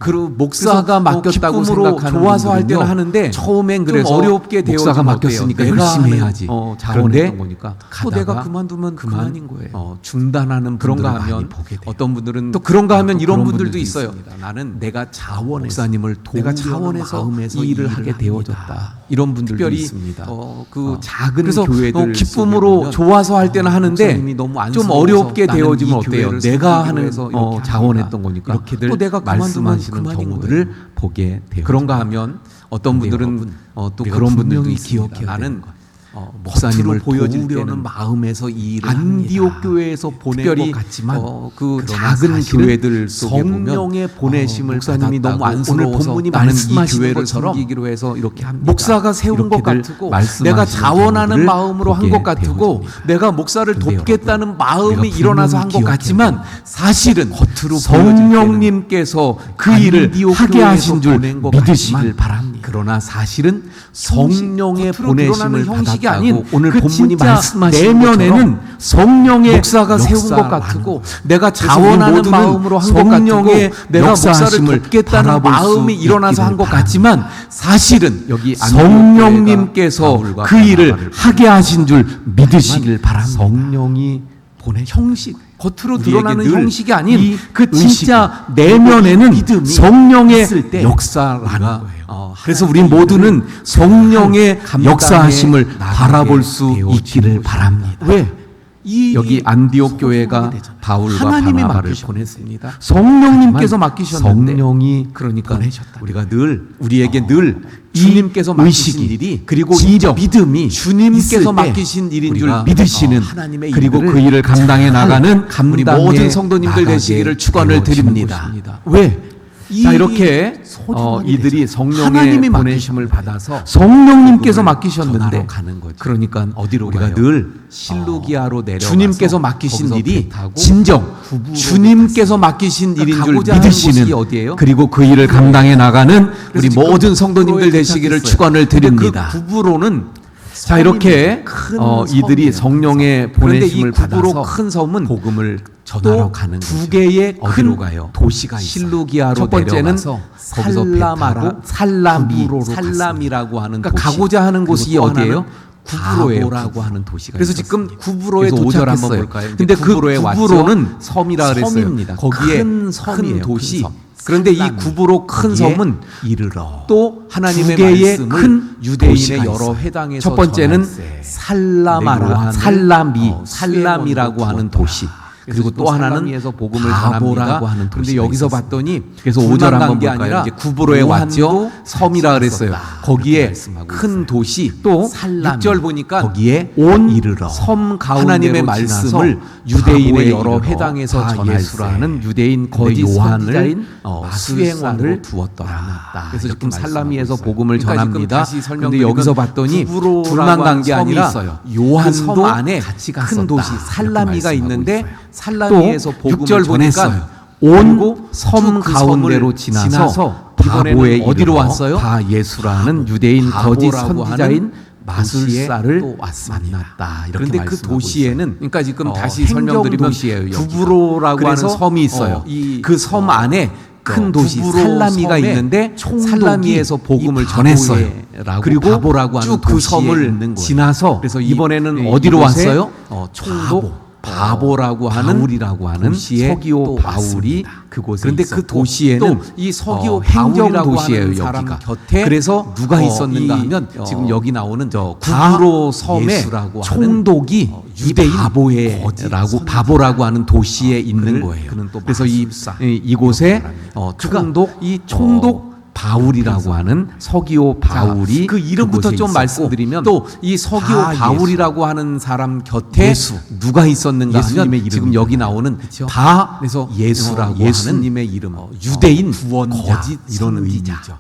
그 목사가 맡겼다고 생각하는 좋아서 할 때는 하는데 처음엔 그래서 어렵게 목사가 맡겼으니까 열심히 해야지. 자원했던 거니까 또 내가 그만두면 그만인 거예요. 중단하는 그런가 하면 어떤 분들은 또 그런가 하면 이런 분들도 있어요. 나는 내가 자원해서 목사님을 내가 자원해서 이 일을 하게 되어졌다. 이런 분들도 있습니다. 그 작은 그래서 기쁨으로 좋아서 할 때는 하는데 좀 어렵게 되어지면 어때요? 내가 하는 자원했던 거니까 또 내가 말씀하시는 경우들을 보게 돼요. 그런가 하면 어떤 분들은 또 그런 분들도 있습니다. 나는 목사님을 보여주려는 마음에서 이 일을 안디옥 교회에서 보낸 것 같지만 그 작은 교회들 속에 성령의 보내심을 목사님이 너무 안쓰러워서 본문이 나는 이 교회를 섬기기로 해서 이렇게 합니다. 목사가 세운 것 같고 내가 자원하는 마음으로 한 것 같고 내가 목사를 돕겠다는 마음이 일어나서 한 것 같지만 사실은 겉으로 성령님께서 그 일을 하게 하신 줄 믿으시길 바랍니다. 그러나 사실은 성령의 보내심을 받았다고 아닌 오늘 본문이 말씀하시는 내면에는 성령의 목사가 세운 것 같고 내가 자원하는 마음으로 한 것 같고 내가 목사를 돕겠다는 마음이 일어나서 한 것 같지만 사실은 여기 성령님께서 그 일을 하게 하신 줄 믿으시길 바랍니다. 성령이 보내 형식 겉으로 드러나는 형식이 아닌 그 진짜 내면에는 성령의 역사라는 거예요. 그래서 우리 모두는 성령의 역사하심을 바라볼 수 있기를 바랍니다. 왜? 여기 안디옥 교회가 바울과 바나바를 보냈습니다. 성령님께서 맡기셨는데 성령이 그러니까 우리가 늘 우리에게 늘 주님께서 맡기신 일이 그리고 이 믿음이 주님께서 맡기신 일인 줄 믿으시는 그리고 그 일을 감당해 나가는 우리 모든 성도님들 되시기를 축원을 드립니다. 왜? 자, 이렇게 이들이 성령의 하나님이 보내심을 받아서 성령님께서 복음을 맡기셨는데 전하러 가는 거죠. 그러니까 어디로 우리가 가요? 늘 실루기아로 내려가서 주님께서 맡기신 거기서 일이 배 타고 진정 구부로 주님께서 맡기신 그러니까 일인 줄 가고자 하는 믿으시는 곳이 어디예요? 그리고 그 일을 감당해 나가는 우리 지금 모든 성도님들 구부로에 되시기를 도착했어요. 축원을 근데 드립니다. 그 구부로는 자, 이렇게 큰 이들이 섬이에요. 성령의 그런데 이 보내심을 구부로 받아서 큰 섬은 복음을 전하러 또 가는 두 거죠. 개의 어디로 큰 가요? 도시가 있어요. 실루기아로 첫 번째는 내려가서 거기서 배 타고 구부로로 살람이라고 하는 그러니까 도시. 가고자 하는 곳이 그리고 또 어디예요? 하나는 구브로예요. 구부로라고 하는 도시가 그래서 있었습니다. 지금 구브로에 그래서 5절 한번 도착했어요. 볼까요? 근데 이제 그 구브로에 왔죠? 구브로는 섬이라 그랬어요. 섬입니다. 거기에 큰 섬이에요. 큰 도시. 큰 섬. 그런데 이 살람. 구브로 큰 거기에 섬은 이르러 또 하나님의 두 개의 말씀을 큰 유대인의 도시가 여러 있어요. 회당에서 첫 번째는 전할세. 살라마라, 요한을 살람이라고 수행원으로 하는 두었더라. 도시. 그리고 또 하나는 살라미에서 복음을 바보라고 전합니다. 하는 그런데 도시가 여기서 있었습니다. 봤더니 그래서 5절 둘만 한번 간게 볼까요? 아니라 이제 구브로에 요한도 왔죠. 섬이라 그랬어요. 같이 거기에 이렇게 말씀하고 큰 있어요. 도시 또 살람이 6절 보니까 거기에 온 이르러 섬 가운데로 하나님의 지나서 말씀을 유대인의 바보에 여러 이르러 회당에서 다 전할세. 예수라는 유대인 거짓 거짓 요한을 선지자인 수행원으로 두었더라. 그래서 이렇게 지금 살라미에서 말씀하고 복음을 있어요. 그러니까 지금 전합니다. 다시 그런데 설명드리면 여기서 봤더니 구브로라고 둘만 간 게 하는 섬이 아니라 있어요. 요한도 그 섬 안에 같이 큰 갔었다. 도시 이렇게 살라미가 말씀하고 있는데 있어요. 살라미에서 또 복음을 6절 전했어요. 보니까 온 섬 그 가운데로 섬을 지나서 바보에 이번에는 어디로 이르러 왔어요? 바 예수라는 유대인 거짓 바보라고 선지자인 하는 마술사를 또 만났다. 이렇게 그런데 그 말씀하고 도시에는 있어요. 그러니까 지금 다시 행정 설명드리면 도시예요, 여기가. 구브로라고 하는 그래서, 섬이 있어요. 그 섬 안에 큰 도시 구브로 살라미가 섬에 있는데 총독이 살라미에서 복음을 이 전했어요. 바보라고 그리고 바보라고 하는 쭉 그 도시에 섬을 있는 거예요. 지나서 그래서 이번에는 이 어디로 이곳에 왔어요? 총독 바보라고 하는 바울이라고 하는 도시에 서기오 또 바울이 왔습니다. 그곳에 그런데 있었고, 그 도시에는 또 이 서기오 행정 바울이라고 도시예요, 하는 사람 여기가. 곁에 그래서 누가 있었는가 이, 하면 지금 여기 나오는 구브로 섬에 예수라고 총독이 하는 유대인 바보라고 바보라고 하는 도시에 있는 그를 거예요. 그는 또 그래서 마술사. 이곳에 총독 이 총독 바울이라고 하는 서기오 바울이 그 이름부터 그곳에 좀 있었고, 말씀드리면 또 이 서기오 바 바울이라고 하는 사람 곁에 예수. 누가 있었는가 예수님의 하면 이름. 지금 여기 나오는 그쵸? 바 그래서 예수라고 예수님의 하는 이름 유대인 구원자 거짓 이런 선지자. 의미죠.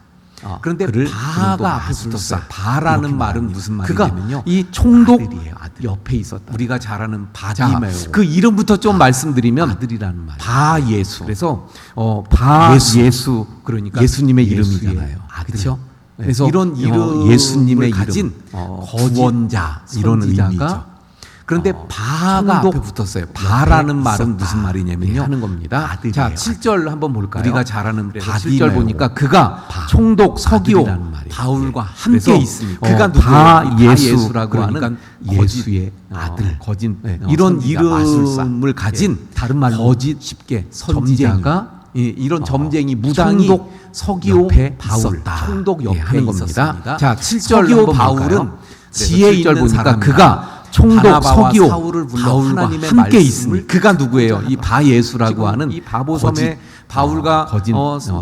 그런데 그를 바가 또 앞에 마술사. 붙었어요. 바라는 이렇게 말은 말합니다. 무슨 그가 말이냐면요. 이 총독 아들이에요, 아들. 옆에 있었다. 우리가 잘 아는 자, 바디메오. 그 이름부터 좀 말씀드리면 아들이라는 말. 바 예수. 그래서 바 예수. 예수 그러니까 예수님의 예수의 이름이잖아요. 아들. 그렇죠? 네. 그래서 이런 이름을 예수님의 가진 이름, 구원자 이런 선지자가 의미죠. 그런데 바가 총독 앞에 붙었어요. 바라는 옆에 말은 있었다. 무슨 말이냐면요. 네, 하는 겁니다. 아들이에요. 자, 7절 한번 볼까요? 우리가 잘 아는 그래서 바디메오. 7절 보니까 그가 총독 서기오 아들이라는 말이에요. 바울과 그래서 함께 있으니까 그가 바 누구예요? 예수라고 그러니까 하는 예수의 아들 거짓 이런 선지자, 마술사. 이름을 가진 다른 말로 거짓 쉽게 선지자가 이런 점쟁이 무당이 총독 서기오 옆에 바울 있었다. 총독 옆에 하는 있었습니다. 겁니다. 자, 자, 7절 서기오 한번 바울은 볼까요? 지혜 그래서 7절 있는 보니까 사람이다. 그가 총독 바나바와 서기오 사울을 불러 바울과 하나님의 함께 말씀을 있으니 그가 누구예요? 이 바 예수라고 지금 하는 이 바보섬에 바울과 거짓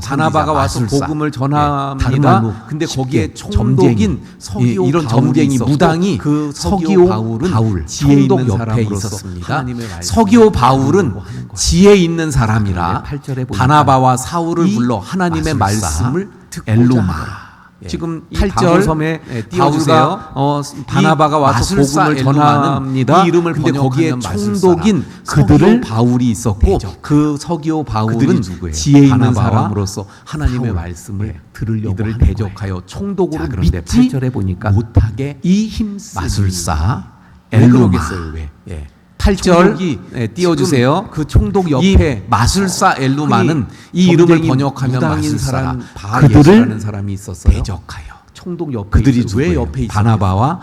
바나바가 와서 마술사. 복음을 다른 전합니다. 말로 근데 쉽게 거기에 점쟁이, 총독인 서기오 이런 바울이 점쟁이 있었고 무당이 그 서기오 서기오 바울은 바울 지혜 총독 있는 옆에 사람으로서 있었습니다. 하나님의 말씀을 서기오 바울은 하는 거예요. 지혜 있는 사람이라 그런데 8절에 보니까 바나바와 사울을 이 불러 하나님의 마술사 말씀을 듣고자 엘루마. 하라. 지금 이 8절 바보섬에 띄워주세요. 바울과 바나바가 와서 마술사 복음을 엘루마는 전합니다. 이 이름을 근데 거기에 번역하면 총독인 마술사라. 그들을 서기오 바울이 있었고 대적. 그 서기오 바울은 그들이 누구예요? 지혜 있는 바나바와 사람으로서 하나님의 사울. 말씀을 네. 들으려고 이들을 하는 대적하여 거예요. 총독으로 자, 그런데 믿지 8절에 보니까 못하게 이 힘쓰니 마술사 왜 엘루마. 그러겠어요? 왜? 예. 8절 총독이 띄워주세요. 그 총독 이 옆에 마술사 엘루마는 이 이름을 점쟁이 번역하면 무당인 마술사라 사람 바예수라는 사람이 있었어요. 대적하여 총독 옆에 그들이 있어요. 왜 누구예요? 옆에 있어요? 바나바와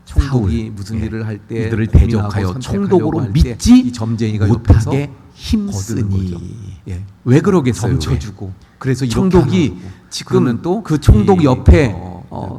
총독이 사울. 무슨 예. 일을 할 때 이들을 고민하고 대적하여 선택하려고 총독으로 할 때 믿지 이 점쟁이가 옆에서 못하게 거두는 힘쓰니 거죠. 예. 왜 그러겠어요? 점쳐주고 그래서 이렇게 총독이 하는 거고. 지금 그러면 또 그 총독 이, 옆에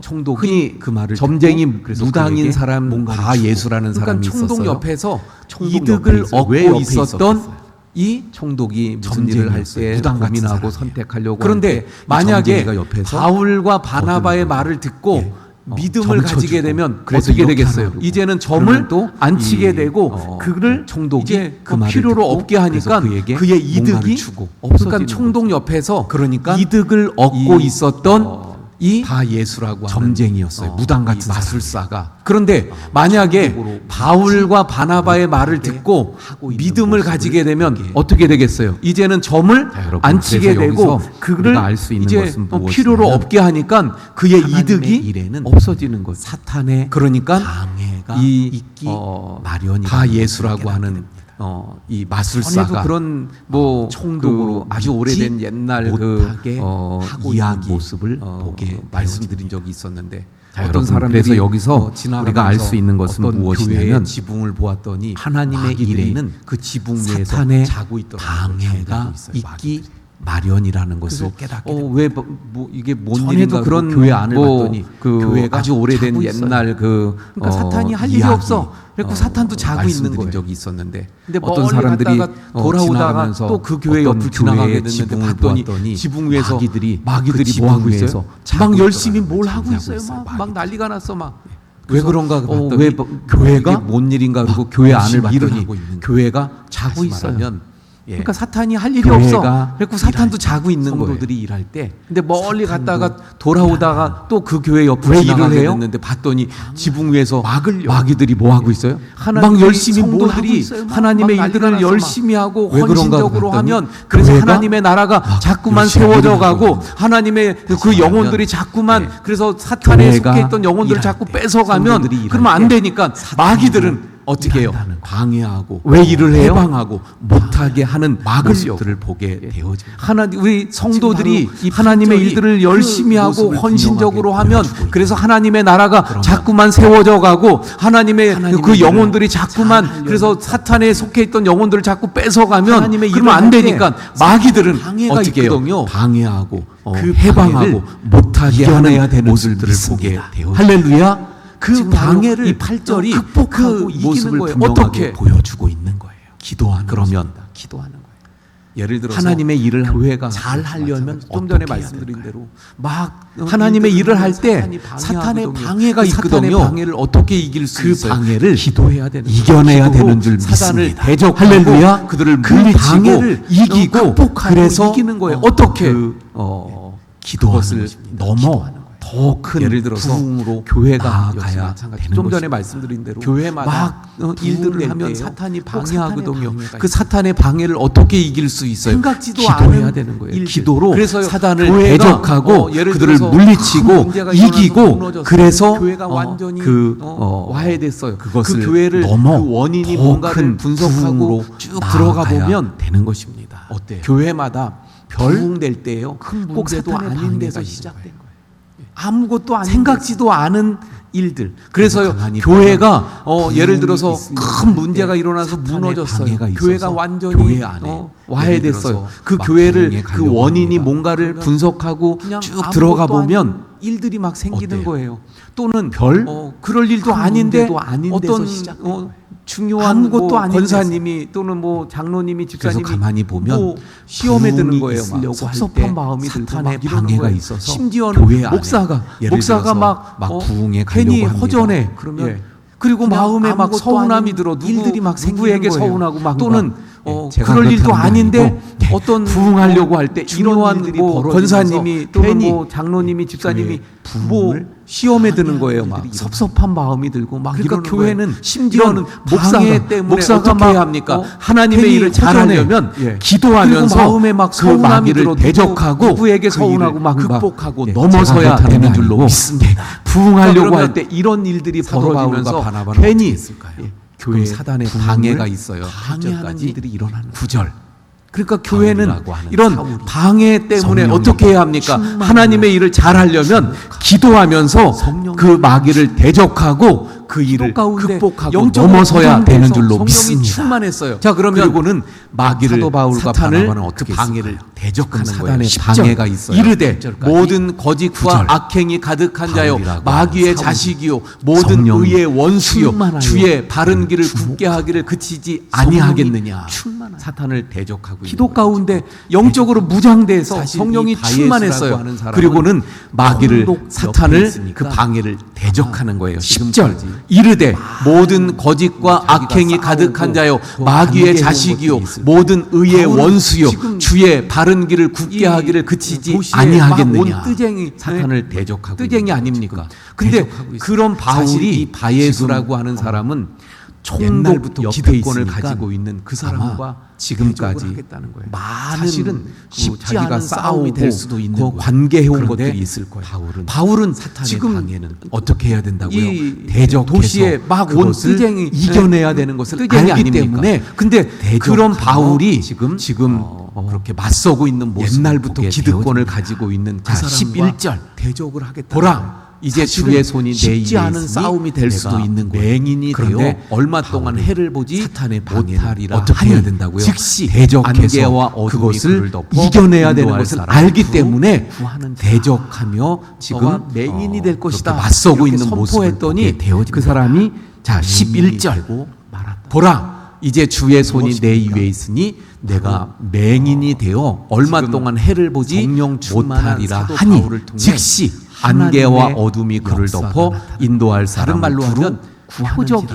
총독이 흔히 그 말을 점쟁이 듣고 그래서 무당인 그에게 사람 뭔가를 바 주고. 예수라는 그러니까 사람이 총독 있었어요. 옆에서 총독 이득을 옆에 있어요. 얻고 왜 옆에 있었던 있었겠어요? 이 총독이 무슨 점쟁이였어요. 일을 할 때 무당 같은 고민하고 사람이에요. 선택하려고 그런데 할 때 이 만약에 점쟁이가 옆에서 바울과 바나바의 거두는 말을 듣고 예. 믿음을 가지게 되면 그래서 어떻게 이렇게 되겠어요? 하라고. 이제는 그러면 점을 또 안 치게 이, 되고 그를 총독이 이제 그 말을 필요로 듣고 없게 하니까 그래서 그에게 그의 뭔가를 이득이 주고 그러니까 없어지는 총독 옆에서 그러니까 이득을 얻고 이, 있었던 이 다 예수라고 하는 점쟁이였어요. 무당 같은 이 마술사가 그런데 만약에 천국으로 바울과 바나바의 말을 듣고 하고 있는 믿음을 모습을 가지게 되면 이게 어떻게 되겠어요? 이제는 점을 자, 여러분, 안 치게 그래서 되고 여기서 그를 우리가 알수 있는 이제 것은 무엇이냐면 필요로 없게 하니까 그의 하나님의 이득이 일에는 없어지는 거죠. 사탄의 그러니까 방해가 이 있기 마련이 다 다 예수라고 예수라고 하는 하는 이 전에도 마술사가 그런 뭐 총독으로 그 아주 오래된 옛날 못하게 그 하고 이야기 있는 모습을 보게 말씀드린 적이 있었는데 자, 어떤 여러분, 사람들이 그래서 여기서 지나가면서 우리가 알 수 있는 것은 어떤 무엇이냐면 교회의 지붕을 보았더니 하나님의 마귀들이 일에는 그 지붕 위에서 사탄의 자고 있더라고요. 방해가 잠들고 있어요, 있기 마귀들이. 마련이라는 것을 그래서 깨닫게 됩니다. 왜뭐 이게 뭔 전에도 일인가 그런 그런 교회 안을 뭐 봤더니 그 교회가 아주 오래된 자고 있어요. 옛날 그 그러니까 사탄이 할 일이 이야기, 없어. 그래서 사탄도 자고 있는 말씀드린 거예요. 적이 있었는데 근데 어떤 멀리 사람들이 갔다가 돌아오다가 또 그 교회 어떤 옆을 지나가게 교회의 됐는데 지붕을 봤더니 보았더니 지붕 위에서 마귀들이 마귀들이 그 뭐 하고 지붕 있어요? 위에서 막 자고 열심히 있더라고요. 뭘 하고 자고 있어요. 있어요, 막 난리가 났어 막. 왜 그런가 왜 봤더니 교회가 이게 뭔 일인가 그리고 교회 안을 열심히 일을 봤더니 하고 있는 교회가 자고 다시 있어요. 말하면, 예. 그러니까 사탄이 할 일이 교회가 없어. 그래고 사탄도 자고 있는 거예요. 성도들이 일할 때 근데 멀리 사탄도 갔다가 돌아오다가 또 그 교회 옆으로 왜 지나가게 일을 해요? 됐는데 봤더니 지붕 위에서 막으려고. 마귀들이 뭐 하고 있어요? 막 열심히 모들이 하나님의 일들을 열심히 하고 왜 그런가 헌신적으로 봤더니 하면 그래서 교회가 하나님의 나라가 자꾸만 열심히 세워져 일을 가고 하고 하나님의 그 다시 영혼들이 말하면, 자꾸만 예. 그래서 사탄에 교회가 속해 있던 영혼들을 일할 자꾸 때, 뺏어가면 성도들이 일할 그러면 안 때 되니까 마귀들은 어떻게 해요? 일한다는 거예요. 방해하고 왜 일을 해요? 해방하고 못하게 하는 막으려고. 모습들을 보게 되어져. 되어져요. 우리 성도들이 이 하나님의 8절이 일들을 열심히 그 하고 모습을 헌신적으로 분명하게 하면 보여주고 그래서 하나님의 나라가 그러면 자꾸만 세워져 가고 하나님의 하나님의 그 일을 영혼들이 잘 자꾸만 하려면 그래서 사탄에 속해 있던 영혼들을 자꾸 뺏어가면 하나님의 그러면 일을 안 할 때 되니까 마귀들은 방해가 어떻게 해요? 있거든요. 방해하고 그 해방하고 방해를 못하게 이겨내야 하는 되는 모습들을 줄 보게 믿습니다. 되어져. 할렐루야. 그 지금 바로 방해를 이 8절이 극복하고 그 이기는 모습을 거예요. 분명하게 어떻게 보여주고 있는 거예요. 기도하는 그러면 것입니다. 기도하는 거예요. 예를 들어서 하나님의 일을 교회가 잘 하려면 좀 전에 어떻게 해야 말씀드린 될까요? 대로 막 하나님의 일을 할 때 사탄의 방해가 그 사탄의 있거든요. 방해를 어떻게 이길 수 그 있어요? 방해를 기도해야 되는 이겨내야 기도로 되는 줄 사단을 믿습니다. 대적하고 할렐루야. 그들을 그 물리치고 방해를 이기고 극복하고 그래서 이기는 거예요. 어떻게 기도하는 그것을 것입니다. 넘어 기도하는 거예요. 더 큰 예를 들어서 부흥으로 교회가 나아가야 마찬가지. 되는 좀 전에 것입니다. 말씀드린 대로 교회마다 막 일들을 하면 때요. 사탄이 꼭 방해하거든요. 사탄의 방해가 그 사탄의 방해를 어떻게 이길 수 있어요? 생각지도 기도해야 않은 되는 거예요. 일들. 기도로 그래서 사단을 교회가, 대적하고 예를 그들을 들어서 물리치고 큰 문제가 일어나서 이기고 무너졌어요. 그래서 교회가 완전히 와해됐어요. 그것을 그 교회를 넘어 그 원인이 더 뭔가를 큰 분석하고 부흥으로 쭉 들어가 나아가야 보면 되는 것입니다. 어때요? 교회마다 부흥될 때요. 큰 꼭 문제도 사탄의 아닌 방해가 데서 있는 시작된 거예요. 아무것도 아닌 생각지도 않은 일들. 그래서요 가만히 교회가 예를 부흥이 들어서 있으려고 큰 문제가 할 때 일어나서 사탄의 무너졌어요. 방해가 있어서 교회가 완전히 교회 안에 와해됐어요. 예를 그 들어서 교회를 막 부흥에 그 가려고 원인이 합니다. 뭔가를 분석하고 그냥 쭉 아무것도 들어가 아닌 보면 일들이 막 생기는 어때요? 거예요. 또는 별 그럴 일도 큰 아닌데 문제도 아닌 데서 어떤 시작된 거예요. 중요한 아무것도 뭐 아닌 권사님이 또는 뭐 장로님이 그래서 집사님이 가만히 보면 뭐 시험에 드는 부흥이 거예요. 막 있으려고 섭섭한 할 때 마음이 들고 사탄의 막 이러는 방해가 거예요. 있어서 심지어는 교회 안에 예를 목사가 들어서 막 부흥에 괜히 가려고 합니다. 허전해. 그러면 그리고 그냥 마음에 막 아무것도 서운함이 아닌 들어 일들이 막 생기는 누구에게 거예요. 서운하고 막 또는 제가 그럴 일도 그렇다는 게 아닌데 아니고, 어떤 부흥하려고 할 때 중요한 이런 일들이 뭐 벌어지면서 권사님이 또는 괜히 뭐 장로님이 집사님이 교회 뭐 부흥을 시험에 드는 거예요. 막 일들이 섭섭한 마음이 들고 막 그러니까 이러는 교회는 거예요. 심지어는 방해 목사가 어떻게 해야 합니까? 하나님의 괜히 일을 잘하려면 예. 기도하면서 그리고 마음에 막 그 서운함이 마귀를 들어 대적하고 누구에게 그 서운하고 일을 막 극복하고 예, 넘어서야 제가 그렇다는 되는 게 줄로 아니고 믿습니다. 부흥하려고 그러면 할 때 이런 일들이 사도 벌어지면서 바울과 바나바는 괜히 어떻게 했을까요? 교회 사단의 방해가 부흥을 있어요. 방해하는 8절까지 일들이 일어나는 9절. 그러니까 교회는 바울이라고 하는 이런 사울이 방해 때문에 성령이 어떻게 해야 합니까? 충만한 하나님의 일을 잘하려면 기도하면서 성령이 그 마귀를 대적하고 그 일을 가운데 극복하고 영적으로 넘어서야 되는 구성돼서 줄로 성령이 믿습니다. 충만했어요. 자 그러면 그리고는 마귀를 사도 바울과 사탄을 바나바는 어떻게 그 방해를 했을까요? 대적하는 사단의 거예요. 방해가 있어요. 이르되 10절까지. 모든 거짓과 9절. 악행이 가득한 자요 바울이라고 마귀의 하는 자식이요 모든 성령 의의 원수요 충만하여 주의 바른 길을 굳게 하기를 그치지 아니하겠느냐. 충만한 사탄을 대적하고 기도 있는 가운데 영적으로 무장돼서 사실 성령이 이 바예스라고 충만했어요. 하는 사람은 그리고는 마귀를 총독 옆에 사탄을 있으니까 그 방해를 대적하는 거예요. 지금까지 10절 이르되 모든 거짓과 자기가 악행이 싸우고 가득한 자요 또 마귀의 관계해온 자식이요 것들이 있을 모든 의의 바울은 원수요 지금 주의 바른 길을 굳게 이 하기를 그치지 도시에 아니하겠느냐. 막 온 뜨쟁이 사탄을 대적하고 뜨쟁이 있는 거예요, 아닙니까? 지금. 근데 대적하고 있어요. 그런 사실 바울이 이 바예수라고 지금, 하는 사람은 총독 옛날부터 옆에 기득권을 있으니까 가지고 있는 그 사람과 아마 지금까지 대적을 하겠다는 거예요. 많은 사실은 쉽지 자기가 않은 싸움이 될 수도 있는 그 거예요. 관계해온 그런데 것들이 있을 거예요. 바울은 사탄의 지금 방해는 어떻게 해야 된다고요? 이 대적해서 도시에 막 온 그것을 뜨쟁이 이겨내야 되는 것을 뜨쟁이 알기 아닙니까? 때문에 근데 그런 바울이 지금 그렇게 맞서고 있는 모습 옛날부터 기득권을 가지고 있는 그 자, 사람과 11절. 대적을 하겠다. 보라, 이제 사실은 주의 손이 내 쉽지 입에 않은 있으니 싸움이 될 수도 내가 있는 거예요. 맹인이 그런데 되어 얼마 동안 바울은 해를 보지 사탄의 방해를 못하리라 어떻게 하니 해야 된다고요? 즉시 대적해서 안개와 어둠이 그것을 그를 덮어 이겨내야 되는 인도할 것을 사람 알기 구로 때문에 구하는 자. 대적하며 지금 너가 맹인이 될 것이다. 그렇게 맞서고 이렇게 있는 모습을 선포했더니 보게 되어집니다. 그 사람이 자 11절 보라, 이제 주의 손이 내 위에 있으니 내가 맹인이 되어 얼마 지금 동안 해를 보지 성령 충만한 못하리라 사도 하니 바울을 통해 즉시 안개와 하나님의 어둠이 그를 역사가 덮어 나타납니다. 인도할 사람 다른 말로 하면 표적이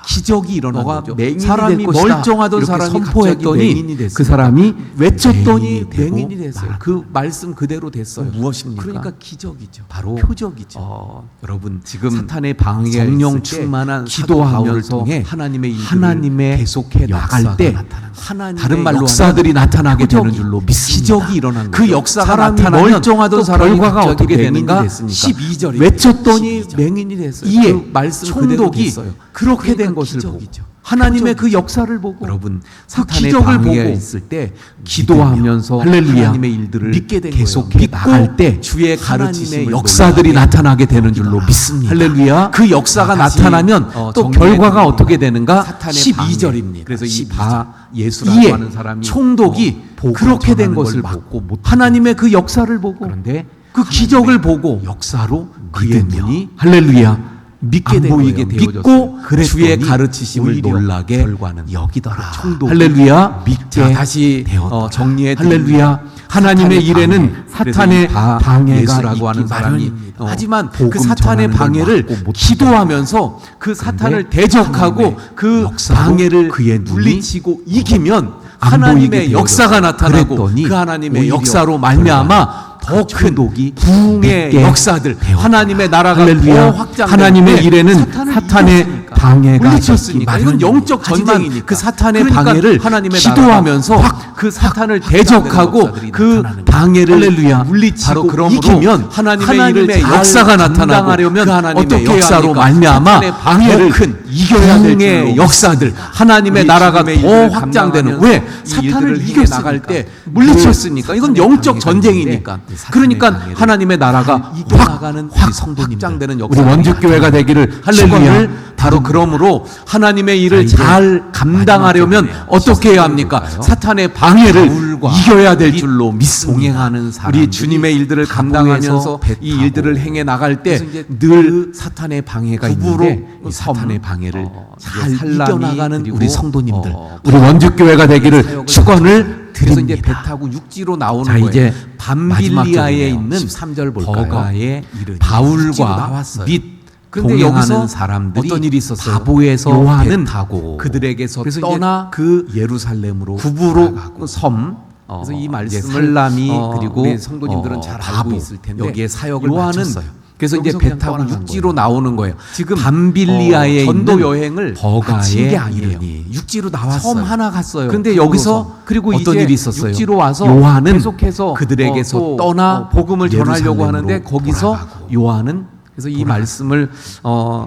기적이 일어난 너가 거죠. 맹인이 사람이 될 것이다. 멀쩡하던 이렇게 사람이 선포했더니 맹인이 됐어요. 그 사람이 외쳤더니 맹인이 되고 맹인이 됐어요. 말았다. 그 말씀 그대로 됐어요. 무엇입니까? 그러니까 기적이죠. 바로 표적이죠. 여러분 지금 사탄의 방해가 성령 있을 때 충만한 기도하면서 사도 바울을 통해 하나님의 일들을 하나님의 계속해 나갈 역사가 때 나타납니다. 하나님의 다른 말로 역사들이 하면 나타나게 되는 표적이, 줄로 믿습니다. 기적이 일어난 그 거죠. 역사가 사람이 나타나면 멀쩡하던 또 사람이 결과가 갑자기 어떻게 맹인이 되는가? 됐습니까? 12절이 외쳤더니 맹인이 됐어요. 이에 그 말씀 총독이 그대로 됐어요. 그렇게 된 그러니까 것을 기적이죠. 보고 하나님의 그 표적이죠. 역사를 보고 여러분 그 사탄의 기적을 방해가 보고 있을 때 기도하면서 할렐루야 하나님의 일들을 믿게 된 계속해 거예요. 나갈 때 주의 하나님의 가르치심을 역사들이 놀라게 나타나게 되는 줄로 여기다. 믿습니다. 할렐루야. 그 역사가 다시, 나타나면 또 정리해 결과가 드립니다. 어떻게 되는가? 사탄의 12절입니다. 그래서 이 12절. 예수라고 이에 하는 사람이 총독이 복음을 그렇게 된 전하는 걸 것을 막고 보고 못하고 하나님의 그 역사를 보고 그런데 그 기적을 보고 역사로 그의 믿으며 눈이 할렐루야 믿게 안 된 보이게 거예요. 되어졌어요. 믿고 그랬더니 주의 가르치심을 오히려 놀라게 결과는 여기더라. 총독이 할렐루야 자, 믿게 다시 되었더라. 정리해 할렐루야 하나님의 일에는 사탄의 방해가 예수라고 하는 있기 사람이 마련입니다. 하지만 복음 그 사탄의 전하는 걸 방해를 막고 못하게 기도하면서 그 사탄을 대적하고 하나님의 그 역사로 방해를 그의 눈이 물리치고 이기면 안 하나님의 보이게 역사가 되어졌어요. 나타나고 그랬더니 그 하나님의 오히려 역사로 말미암아 더 큰 총독이 부흥의 믿게 역사들 되었다. 하나님의 나라가 할렐루야. 더 확장되는데 하나님의 일에는 사탄을 사탄의 이겼으니까. 방해가 물리쳤으니까 있기 이건 마련입니다. 영적 하지만 전쟁이니까 그 사탄의 그러니까 방해를 하나님의 기도하면서 나라가 그 사탄을 확장되는 대적하고 역사들이 그 나타나는 방해를 할렐루야. 물리치고 바로 그러므로 이기면 하나님의 일을 잘 역사가 나타나고 감당하려면 그 하나님의 어떻게 역사로 합니까? 말미암아 사탄의 방해를 더 큰 이겨야 될 부흥의 줄로 역사들 하나님의 우리 나라가 주님의 더 일을 확장되는 감당하면서 왜 이 사탄을 일들을 이겨 이겨나갈 나갈 때 때 물리쳤으니까 이건 사탄의 영적 방해가 전쟁이니까 있는데 사탄의 그러니까 방해를 하나님의 나라가 이겨나가는 우리 확 성도님들, 확장되는 우리 역사가 원주교회가 되기를 할렐루야. 축원을 바로 그러므로 하나님의 일을 자, 이제 잘 감당하려면 마지막 어떻게 해야 합니까? 볼까요? 사탄의 방해를 바울과 이겨야 될 이 줄로 믿습니다. 동행하는 사람들이 우리 주님의 일들을 감당하면서 배 이 타고 일들을 행해 나갈 때 그래서 이제 늘 사탄의 방해가 구부로 있는데 이 섬, 사탄의 방해를 잘 살람이 이겨나가는 그리고 우리 성도님들 우리 원주교회가 되기를 사역을 축원을 그래서 이제 배 드립니다. 타고 육지로 나오는 자, 거예요. 이제 밤빌리아에 마지막 있는 13절 볼까요? 버가에 육지로 바울과 나왔어요. 및 근데 동행하는 여기서 사람들이 어떤 일이 있었어요? 바보에서 요한은 배 타고 그들에게서 그래서 떠나 이제 그 예루살렘으로 구부로 나가고 섬 그래서 이 이제 말씀을 살람이 그리고 우리 성도님들은 잘 알고 바보, 있을 텐데 여기에 사역을 요한은 마쳤어요. 그래서 이제 여기서 배 그냥 타고 떠나간 육지로 거예요. 나오는 거예요. 지금 밤빌리아에 전도 있는 여행을 버가에 마친 게 아니에요. 이르니 육지로 나왔어요. 섬 하나 갔어요. 근데 구부로 여기서 섬. 그리고 어떤 이제 일이 있었어요? 육지로 와서 요한은 계속해서 그들에게서 또 떠나 복음을 전하려고 하는데 예루살렘으로 거기서 돌아가고. 요한은 그래서 이 말씀을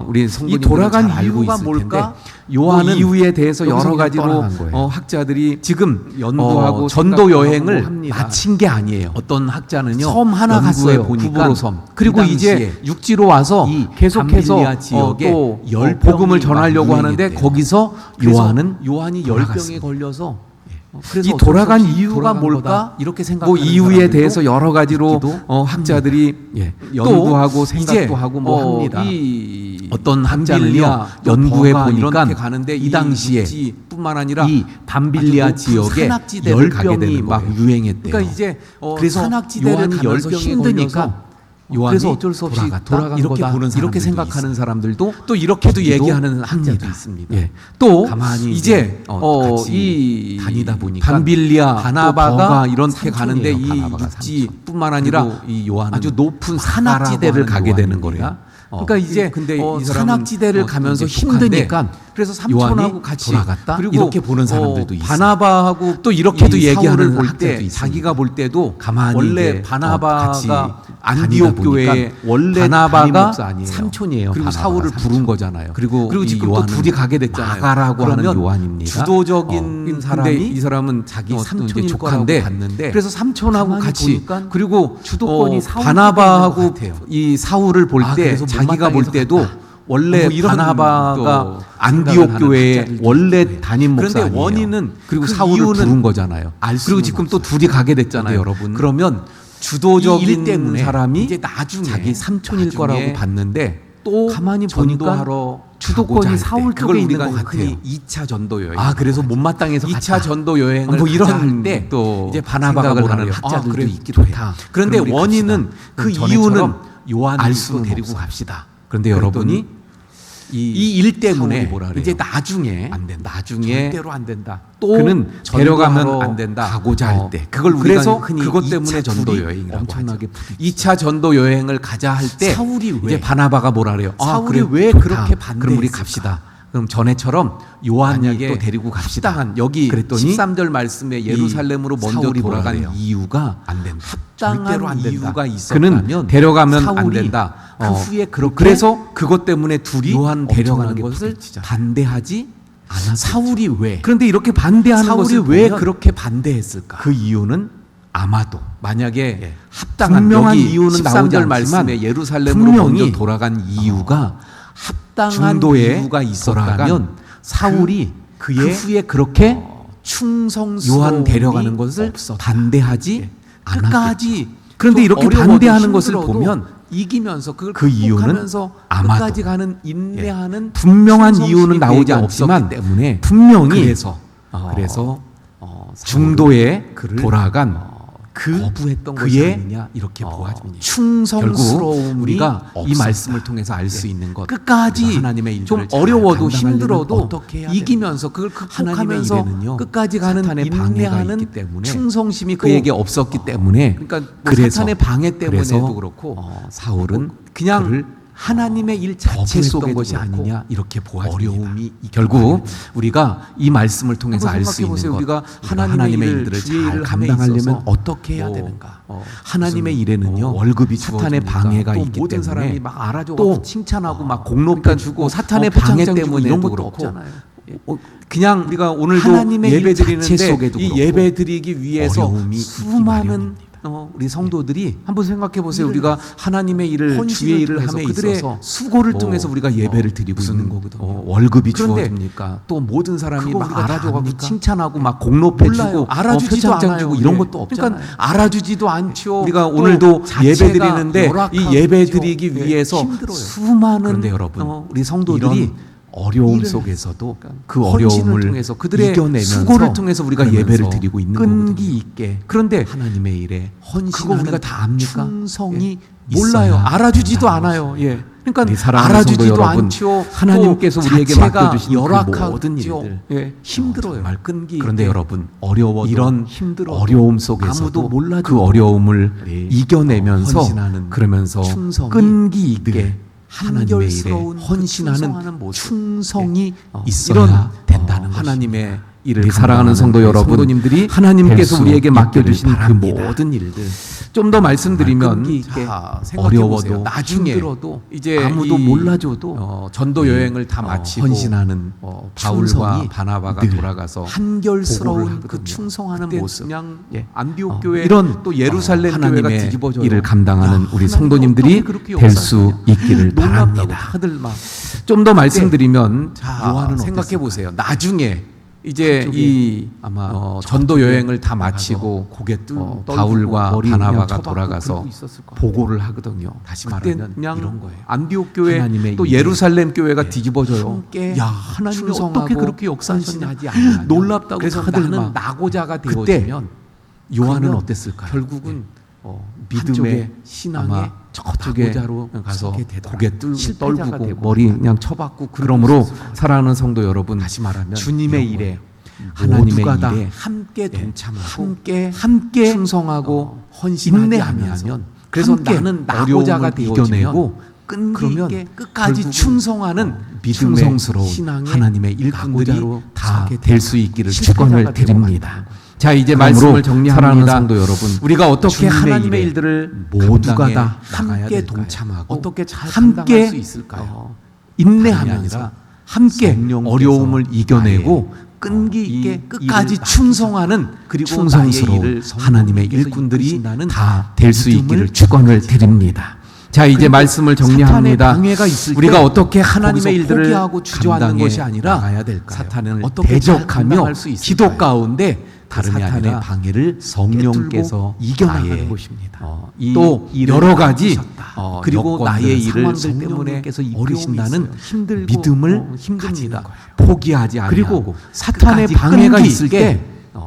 우리 이 성도님들은 돌아간 잘 알고 이유가 있을 뭘까? 텐데 요한은 뭐 이유에 대해서 여기서 여러 그냥 가지로 떠나간 거예요. 학자들이 지금 연구하고 전도 생각하고 여행을 합니다. 마친 게 아니에요. 어떤 학자는요 섬 하나 연구해 갔어요. 보니까 구부로 섬. 그리고 그리고 이제 이제 육지로 와서 이 계속해서 밤빌리아 지역에 또 열 복음을 병이 전하려고 막 하는데 유행했대요. 거기서 그래서 요한이 열병에 돌아갔습니다. 걸려서 그래서 이 어쩔 수 돌아간 없이 이유가 돌아간 뭘까? 거다, 이렇게 생각하는 뭐 이유에 사람들도 대해서 여러 가지로 있기도 학자들이 또 연구하고 생각도 이제 하고 뭐 합니다. 이 어떤 반빌리아 학자는요 연구해 보니까 이렇게 가는데 이 당시에 뿐만 아니라 이 반빌리아 아주 높은 지역에 산악지대를 가게 열병이 되는 막 거예요. 유행했대요. 그러니까 이제 그래서 산악지대를 요한이 가면서 열병이 힘드니까 걸려서 요한이 그래서 어쩔 수 없이 돌아간 이렇게 거다, 보는 이렇게 사람들도 생각하는 있어요. 사람들도 또 이렇게도 있기도 얘기하는 학자도 합니다. 있습니다. 예. 또 가만히 이제 같이 이 다니다 보니까 반빌리아 바나바가 바나바가 이렇게 삼촌이에요. 가는데 이 바나바가 육지뿐만 아니라 그리고 이 요한은 아주 높은 산악지대를 산악지대를 가게 가게 되는 되는 거예요. 거예요. 그러니까 이제 근데 이 사람은 산악지대를 가면서 이제 독한데 힘드니까 그래서 요한이 삼촌하고 같이 돌아갔다? 그리고 이렇게 보는 사람들도 있어요. 바나바하고 또 이렇게도 이 얘기하는 사울을 볼 학자도 때 있습니다. 자기가 볼 때도 가만히 원래 이제 바나바가 같이 안디옥 다니다 교회에 보니까 원래 바나바가 담임 목사 아니에요. 삼촌이에요. 그리고 바나바가 사울을 삼촌. 부른 거잖아요. 그리고 이 지금 또 요한은 둘이 가게 됐잖아요. 마가라고 하는 그러면 요한입니다. 주도적인 근데 사람이 이 사람은 자기 또 삼촌일 이제 거라고 조카인데 봤는데 그래서 삼촌하고 가만히 같이 보니까 그리고 주도권이 사울 바나바하고 쪽에 있는 것 같아요. 이 사울을 볼 아, 때 그래서 자기가 볼 못마땅해서 때도 갔다. 원래 뭐 이런 바나바가 또 안디옥 생각을 교회의 하는 학자들도 원래 있고요. 담임 목사 그런데 아니에요. 원인은 그리고 그 사울을 이유는 부른 거잖아요. 알 그리고 수는 지금 또 없어요. 둘이 가게 됐잖아요. 근데 여러분, 그러면 이 주도적인 일 때문에 사람이 이제 나중에 자기 삼촌일 나중에 거라고 봤는데 또 가만히 보니까 보니까 주도권이 사울 그걸 쪽에 있는 우리가 것 같아요. 흔히 2차 전도 여행. 아 그래서 못마땅해서 2차 전도 여행을 뭐 이런 할때 또 이제 바나바가 생각을 보라는 하는 학자들도 그래, 있기도 해요. 좋다. 그런데 그럼 우리 원인은 갑시다. 그 그럼 이유는 전에처럼 요한이 알 또 수는 데리고 없어요. 갑시다. 그런데 여러분이 이 일 때문에 사울이 뭐라 그래요? 이제 나중에 안 된다. 나중에 절대로 안 된다. 또 그는 데려가면 전도하러 안 된다. 가고자 할 때 그걸 그래서 우리가 흔히 그것 2차 때문에 전도 둘이 여행이라고 엄청나게 하죠. 2차 전도 여행을 가자 할 때 사울이 왜? 이제 바나바가 뭐라 그래요? 사울이 왜 좋다. 그렇게 그럼 우리 반대했을까? 갑시다. 그럼 전에처럼 요한이 만약에 또 데리고 갑시다. 합당한 여기 그랬더니 13절 말씀에 예루살렘으로 먼저 사울이 뭐라 돌아간 그래요? 이유가 안 된다. 합당한 절대로 안 된다. 이유가 있었다면 그는 데려가면 안 사울이 된다. 그 후에 그렇게 그래서 그것 때문에 둘이 요한 데려가는 엄청나게 것을 부딪히자. 반대하지 않았어요. 사울이 왜? 그런데 이렇게 반대하는 사울이 것을 왜 보면 그렇게 반대했을까? 그 이유는 아마도 만약에 예. 합당한 분명한 여기 이유는 나오지 13절 않지만 말씀에 예루살렘으로 분명히 먼저 돌아간 이유가 합당한 중도에 이유가 돌아간 있었다면 사울이 그의 그 후에 그렇게 충성스러움이 요한 데려가는 것을 없었다. 반대하지 예. 끝까지 그런데 좀 이렇게 어려워도 반대하는 것을 힘들어도 보면 이기면서 그걸 그 이유는 극복하면서 아마도 끝까지 가는 인내하는 분명한 충성심이 이유는 나오지 그에게 않지만 없었기 때문에 분명히 그래서 그래서 사울은 중도에 그를 돌아간 그 거부했던 것이 그의 아니냐 이렇게 보아집니다. 충성스러움이 결국 우리가 이 없었다. 말씀을 통해서 알 수 있는 것 끝까지 하나님의 좀 일들을 잘 어려워도 감당하려면 힘들어도 어떻게 해야 이기면서 그걸 하나님의 극복하면서 일에는요, 끝까지 가는 사탄의 방해가 인내하는 있기 때문에 충성심이 또 그에게 없었기 때문에 그러니까 뭐 그래서 사탄의 방해 때문에도 그래서 그렇고 사울은 그냥 그를 하나님의 일 자체 거부했던 속에도 것이 그렇고 아니냐 이렇게 보아집니다. 어려움이 결국 우리가 이 말씀을 통해서 알 수 있는 것 우리가 하나님의 일들을 잘 감당하려면 어떻게 해야 뭐, 되는가? 하나님의 일에는요 월급이 사탄의 주어집니까? 방해가 또 있기 모든 때문에 사람이 막 알아줘 또 칭찬하고 막 그러니까 공로가 주고 사탄의 표창장 방해 주고 때문에 이런 것도 그렇고 없잖아요. 그냥 우리가 오늘도 하나님의 예배 일 자체 드리는데 속에도 이 그렇고 예배 드리기 위해서 어려움이 있기 수많은 마련입니다. 우리 성도들이 한번 생각해 보세요. 일을 우리가 하나님의 일을 헌신을 주의 일을 통해서 함에 그들의 있어서 수고를 뭐, 통해서 우리가 예배를 드리고 무슨 있는 거거든요. 월급이 그런데 주어집니까? 또 모든 사람이 그거 막 우리가 다 알아줘가지고 압니까? 칭찬하고 막 공로패주고 몰라요. 알아주지도 표창장 않아요. 주고 이런 예. 것도 없잖아요. 그러니까 알아주지도 않죠. 우리가 또 오늘도 자체가 예배 드리는데 이 열악하죠. 예배 드리기 예, 위해서 힘들어요. 수많은 그런데 여러분, 우리 성도들이 이런 어려움 일을 속에서도 그 헌신을 어려움을 통해서 그들의 이겨내면서 수고를 통해서 우리가 그러면서 예배를 드리고 있는 끈기 거거든요. 있게 그런데 하나님의 일에 그거 헌신하는 우리가 다 압니까? 충성이 예. 몰라요. 있어야 알아주지도 된다는 않아요. 예. 우리 그러니까 사랑하는 성도 알아주지도 여러분, 않죠. 하나님께서 또 우리에게 자체가 맡겨주신 그 열악하죠. 모든 일들, 예. 힘들어요. 정말 끈기 그런데 있게 여러분 어려워도 이런 힘들어도 어려움 속에서도 아무도 몰라도 그 어려움을 우리 이겨내면서 헌신하는 그러면서 충성이 끈기 있게 늘 하나님의 일에 한결스러운 헌신하는 충성하는 모습. 충성이 있어야 이런 된다는 하나님의 일을 우리 사랑하는 성도 우리 여러분, 성도님들이 하나님께서 될 우리에게 수 맡겨주신 있기를 그 바랍니다. 모든 일들 좀 더 말씀드리면 끈기 있게 자, 어려워도 어려워도 나중에 힘들어도 이제 아무도 이, 몰라줘도 전도 여행을 다 마치고 헌신하는 바울과 충성이 바나바가 늘 돌아가서 보고를 한결스러운 하거든요. 그 충성하는 그때 모습 그냥 예. 안디옥 어, 교회 이런 또 예루살렘 교회가 하나님의 뒤집어져요. 일을 감당하는 우리 하나님 성도님들이 어떻게 그렇게 될 수 역사하시냐. 있기를 놀랍다고 바랍니다. 다들 막 좀 더 말씀드리면 자, 요한은 생각해 어땠을까요? 보세요. 나중에 이제 이 아마 전도 여행을 다 마치고 고개 바울과 바나바가 돌아가서 보고를 하거든요. 다시 그때 말하면 그냥 이런 거예요. 안디옥 교회 하나님의 또 일에 예루살렘 교회가 뒤집어져요. 함께 야 하나님이 충성하고 어떻게 그렇게 역사하시냐 헌신하지 않느냐. 놀랍다고 그래서 다들 나는 막 낙오자가 그때 되어지면 요한은 그러면 어땠을까요? 결국은 믿음의 신앙의 아마 저쪽에 낙오자로 가서 서게 되더라. 고개 실패자가 떨구고 되고 머리 그냥 쳐박고 그러므로 사랑하는 성도 여러분 다시 말하면 주님의 이런 일에 하나님의 모두가 다 일에 함께 동참하고 함께 충성하고 헌신하지 인내하면 그래서 함께 나는 낙오자가 어려움을 되어지면 이겨내고 끈기 있게 그러면 끝까지 결국은 충성하는 믿음의 충성스러운 신앙의 하나님의 일꾼들이 일꾼들이 다 서게 될 수 있기를 실패자가 축원을 되고 드립니다. 마는 거예요. 자 이제 그러므로 말씀을 정리합니다. 사랑하는 성도 여러분, 우리가 어떻게 주님의 하나님의 일에 일들을 모두가 감당해 다 나가야 함께 될까요? 동참하고 어떻게 잘 함께 감당할 수 있을까요? 인내하면서 아니라 함께 성령께서 어려움을 이겨내고 나의 끈기 이 있게 끝까지 일을 충성하는 그리고 충성스러운 나의 일을 하나님의 성령께서 일꾼들이 이끄신다는 다 될 수 믿음을 있기를 축원을 드립니다. 자 이제 그리고 말씀을 사탄의 정리합니다. 방해가 있을 우리가 때 어떻게 거기서 하나님의 일들을 포기하고 주저앉는 감당해 것이 아니라 나가야 될까요? 사탄을 어떻게 대적하며 대적하며 수 있을까요? 기도 가운데 다름이 사탄의 아니라 방해를 성령께서 이겨나가는 나의 것입니다. 이 또 일을 여러 가지 하셨다. 그리고 여건들, 나의 일을 상황들 성령께서 때문에 이끄신다는 어려움이 있어요. 힘들고 믿음을 힘듭니다. 가지는 거예요. 포기하지 그리고 아니하고 사탄의 끝까지 방해가 끈기 있을 있게 때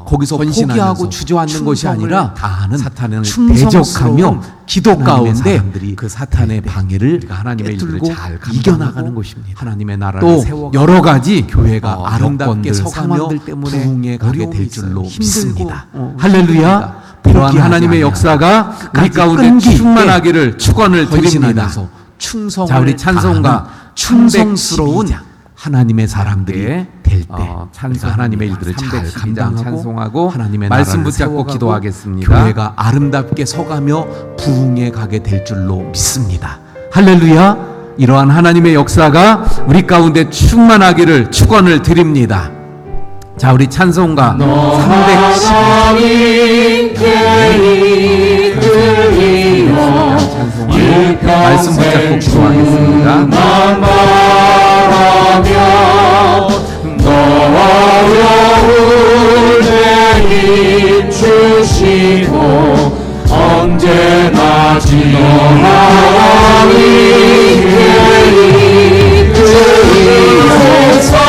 거기서 포기하고 주저앉는 것이 아니라 다하는 사탄을 대적하며 기도 하나님의 가운데 사람들이 그 사탄의 방해를 하나님의 일들을 깨뚫고 잘 이겨나가는 것입니다. 하나님의 나라를 또 세워가고 여러 가지 교회가 아름답게 여건들, 서가며 상황들 때문에 부흥에 가게 어려움이 될 줄로 있어요. 믿습니다. 힘들고, 할렐루야. 이러한 포기하지 하나님의 아니하고 역사가 우리 끝까지 가운데 끈기 있게 충만하기를 축원을 드립니다. 헌신하면서 충성을 자 우리 찬송가 다하는 충성스러운 312장. 하나님의 사람들이 될 때 찬송합니다. 하나님의 일들을 잘 312장 감당하고 찬송하고 하나님의 말씀 말씀 붙잡고 붙잡고 기도하겠습니다. 기도하겠습니다. 교회가 아름답게 서가며 부흥에 가게 될 줄로 믿습니다. 할렐루야. 이러한 하나님의 역사가 우리 가운데 충만하기를 축원을 드립니다. 자 우리 찬송가 312장 찬송가 말씀 붙잡고 기도하겠습니다. 언제나 진노하니 그리에서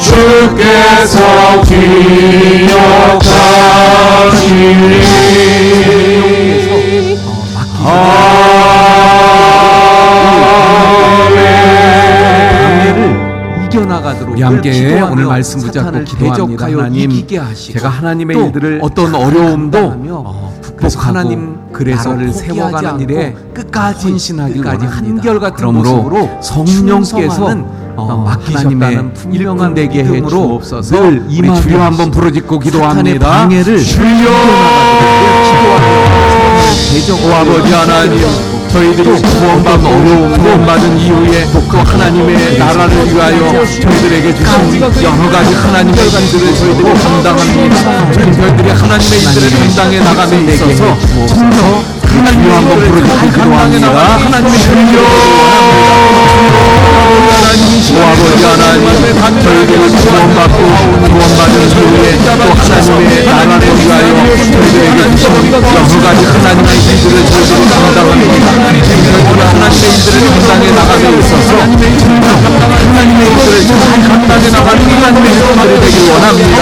주께서 기억하시리. 방해를 이겨나가도록 우리 함께 기도하며 오늘 말씀 붙잡고 사탄을 기도합니다. 대적하여 하나님, 이기게 하시고 제가 하나님의 또 일들을 어떤 어려움도 그래서 극복하고 하나님 그래서 나라를 세워가는 세워가는 일에 일에 끝까지 헌신하기를 끝까지 원합니다. 한결같은 그러므로 모습으로 성령께서 충성하는 맡기셨다는 하나님의 분명한 되게 해 믿음으로 주옵소서. 늘 우리 임하게 주여 한번 하시고 부르짖고 사탄의 기도합니다. 방해를 주여 기도하옵소서. 오 아버지 하나님, 저희들이 구원받은 구원받은 이후에 또 하나님의 나라를 위하여 저희들에게 주신 여러 가지 하나님의 일들을 저희들이 감당합니다. 저희들이 하나님의 일들을 감당해 나감에 있어서 하나님의 한번 부르짖기 기도합니다. 하나님의 오 아버지 하나님, 저희들이 구원받은 이후에 또 하나님의 나라를 위하여 저희들에게 주신 여러 가지 하나님의 일들을 저희들이 감당합니다. 저희들이 하나님의 일들을 감당해 나감에 있어서 하나님의 일들을 잘 감당해 나가는 하나님의 일들이 되길 원합니다.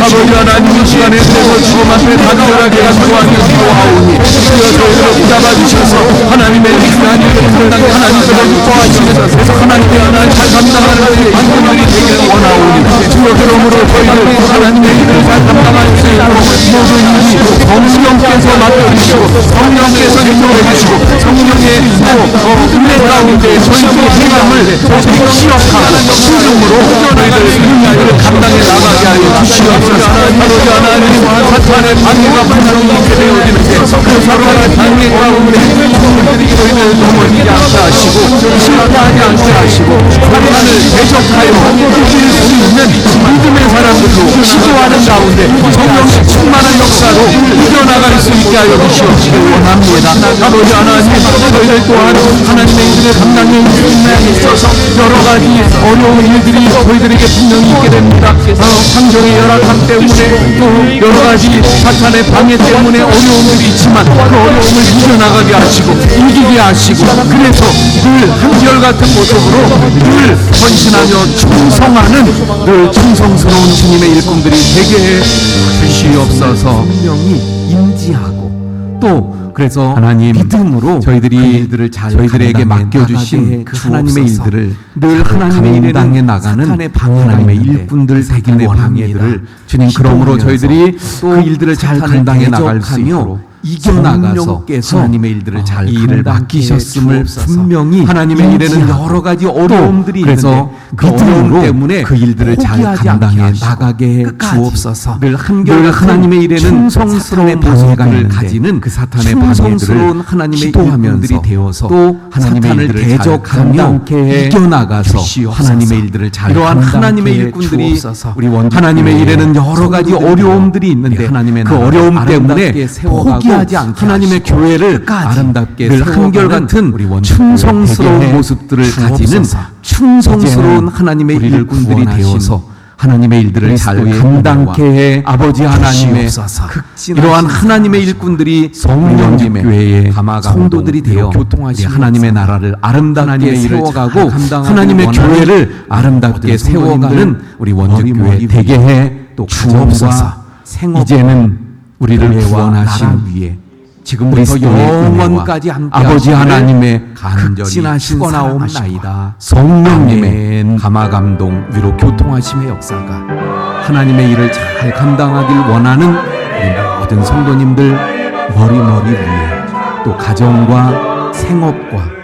아버지 하나님, 이 시간에 대해서 주님 앞에 간절하게 간구하며 기도하오니 저희들을 붙잡아 주셔서 하나님의 일들을 감당해 하나님께서 기뻐하시면서 하나님의 하나님 잘 감당하는 일들이 되길 원하오니 주여, 그러므로 저희들 하나님의 일을 잘 감당할 수 있도록 모든 일이 성령께서 맡겨주시고 성령께서 인도해 주시고 성령의 은혜 가운데 저희들의 행함을 기억하고 순종으로 저희들 일을 감당해 나가게 하여 주시옵소서. 아버지 하나님, 사탄의 방해가 분명히 있게 되어지는데 그 사탄의 방해 가운데 저희들이 저희를 넘어지지 않게 하시고 실패하지 않게 하시고 사탄을 대적하여 이길 수 있는 믿음의 사람들로 시도하는 가운데 성령의 충만한 역사로 이겨나갈 수 있게 하여 주시옵시기 원합니다. 아버지 하나님, 저희들 또한 하나님의 일들을 감당해 인생에 있어서 여러 가지 어려운 일들이 저희들에게 분명히 있게 됩니다. 환경의 열악함 때문에 또 여러 가지 사탄의 방해 때문에 어려움들이 있지만 그 어려움을 이겨나가게 하시고 이기게 하시고 그래서 늘 한결같은 모습으로 늘 헌신하며 충성하는 늘 충성스러운 주님의 일꾼들이 되게 해 주시옵소서. 분명히 인지하고 또 그래서 하나님 믿음으로 저희들이 그 일들을 잘 저희들에게 맡겨주신 그 하나님의 일들을 늘 하나님의 일에 당해 나가는 하나님의 일꾼들 되길 원합니다. 주님, 그러므로 저희들이 또 그 일들을 잘 감당해 나갈 수 있도록 이겨나가서 하나님의 일들을 잘 일을 맡기셨음을 분명히 하나님의 일에는 여러 가지 어려움들이 있는데 그 어려움 때문에 그 일들을 잘 감당해 나가게 해 주옵소서. 늘 하나님의 일에는 충성스러운 방해를 가지는 그 사탄의 방해들을 하나님의 일꾼들이 되어서 또 하나님의 일들을 대적하며 이겨나가서 하나님의 일들을 잘 이러한 하나님의 일꾼들이 우리 하나님의 일에는 여러 가지 어려움들이 있는데 그 어려움 때문에 포기하지 않게 하나님의 교회를 아름답게 늘 한결같은 우리 충성스러운 모습들을 가지는 충성스러운 하나님의 일꾼들이 되어서 하나님의 일들을 잘 감당케 해 아버지 하나님의 이러한 하나님의 일꾼들이 성령님 교회의 성도들이 되어 하나님의 나라를 아름답게 세워가고 하나님의 교회를 아름답게 세워가는 우리 원주교회 되게 해 또 주옵소서. 이제는 우리를 구원하신 위에 지금부터 영원까지 함께 아버지 하나님의 극진하신 사랑하시고 성령님의 감화감동 위로 교통하심의 역사가 하나님의 일을 잘 감당하길 원하는 우리 모든 성도님들 머리머리 위에 또 가정과 생업과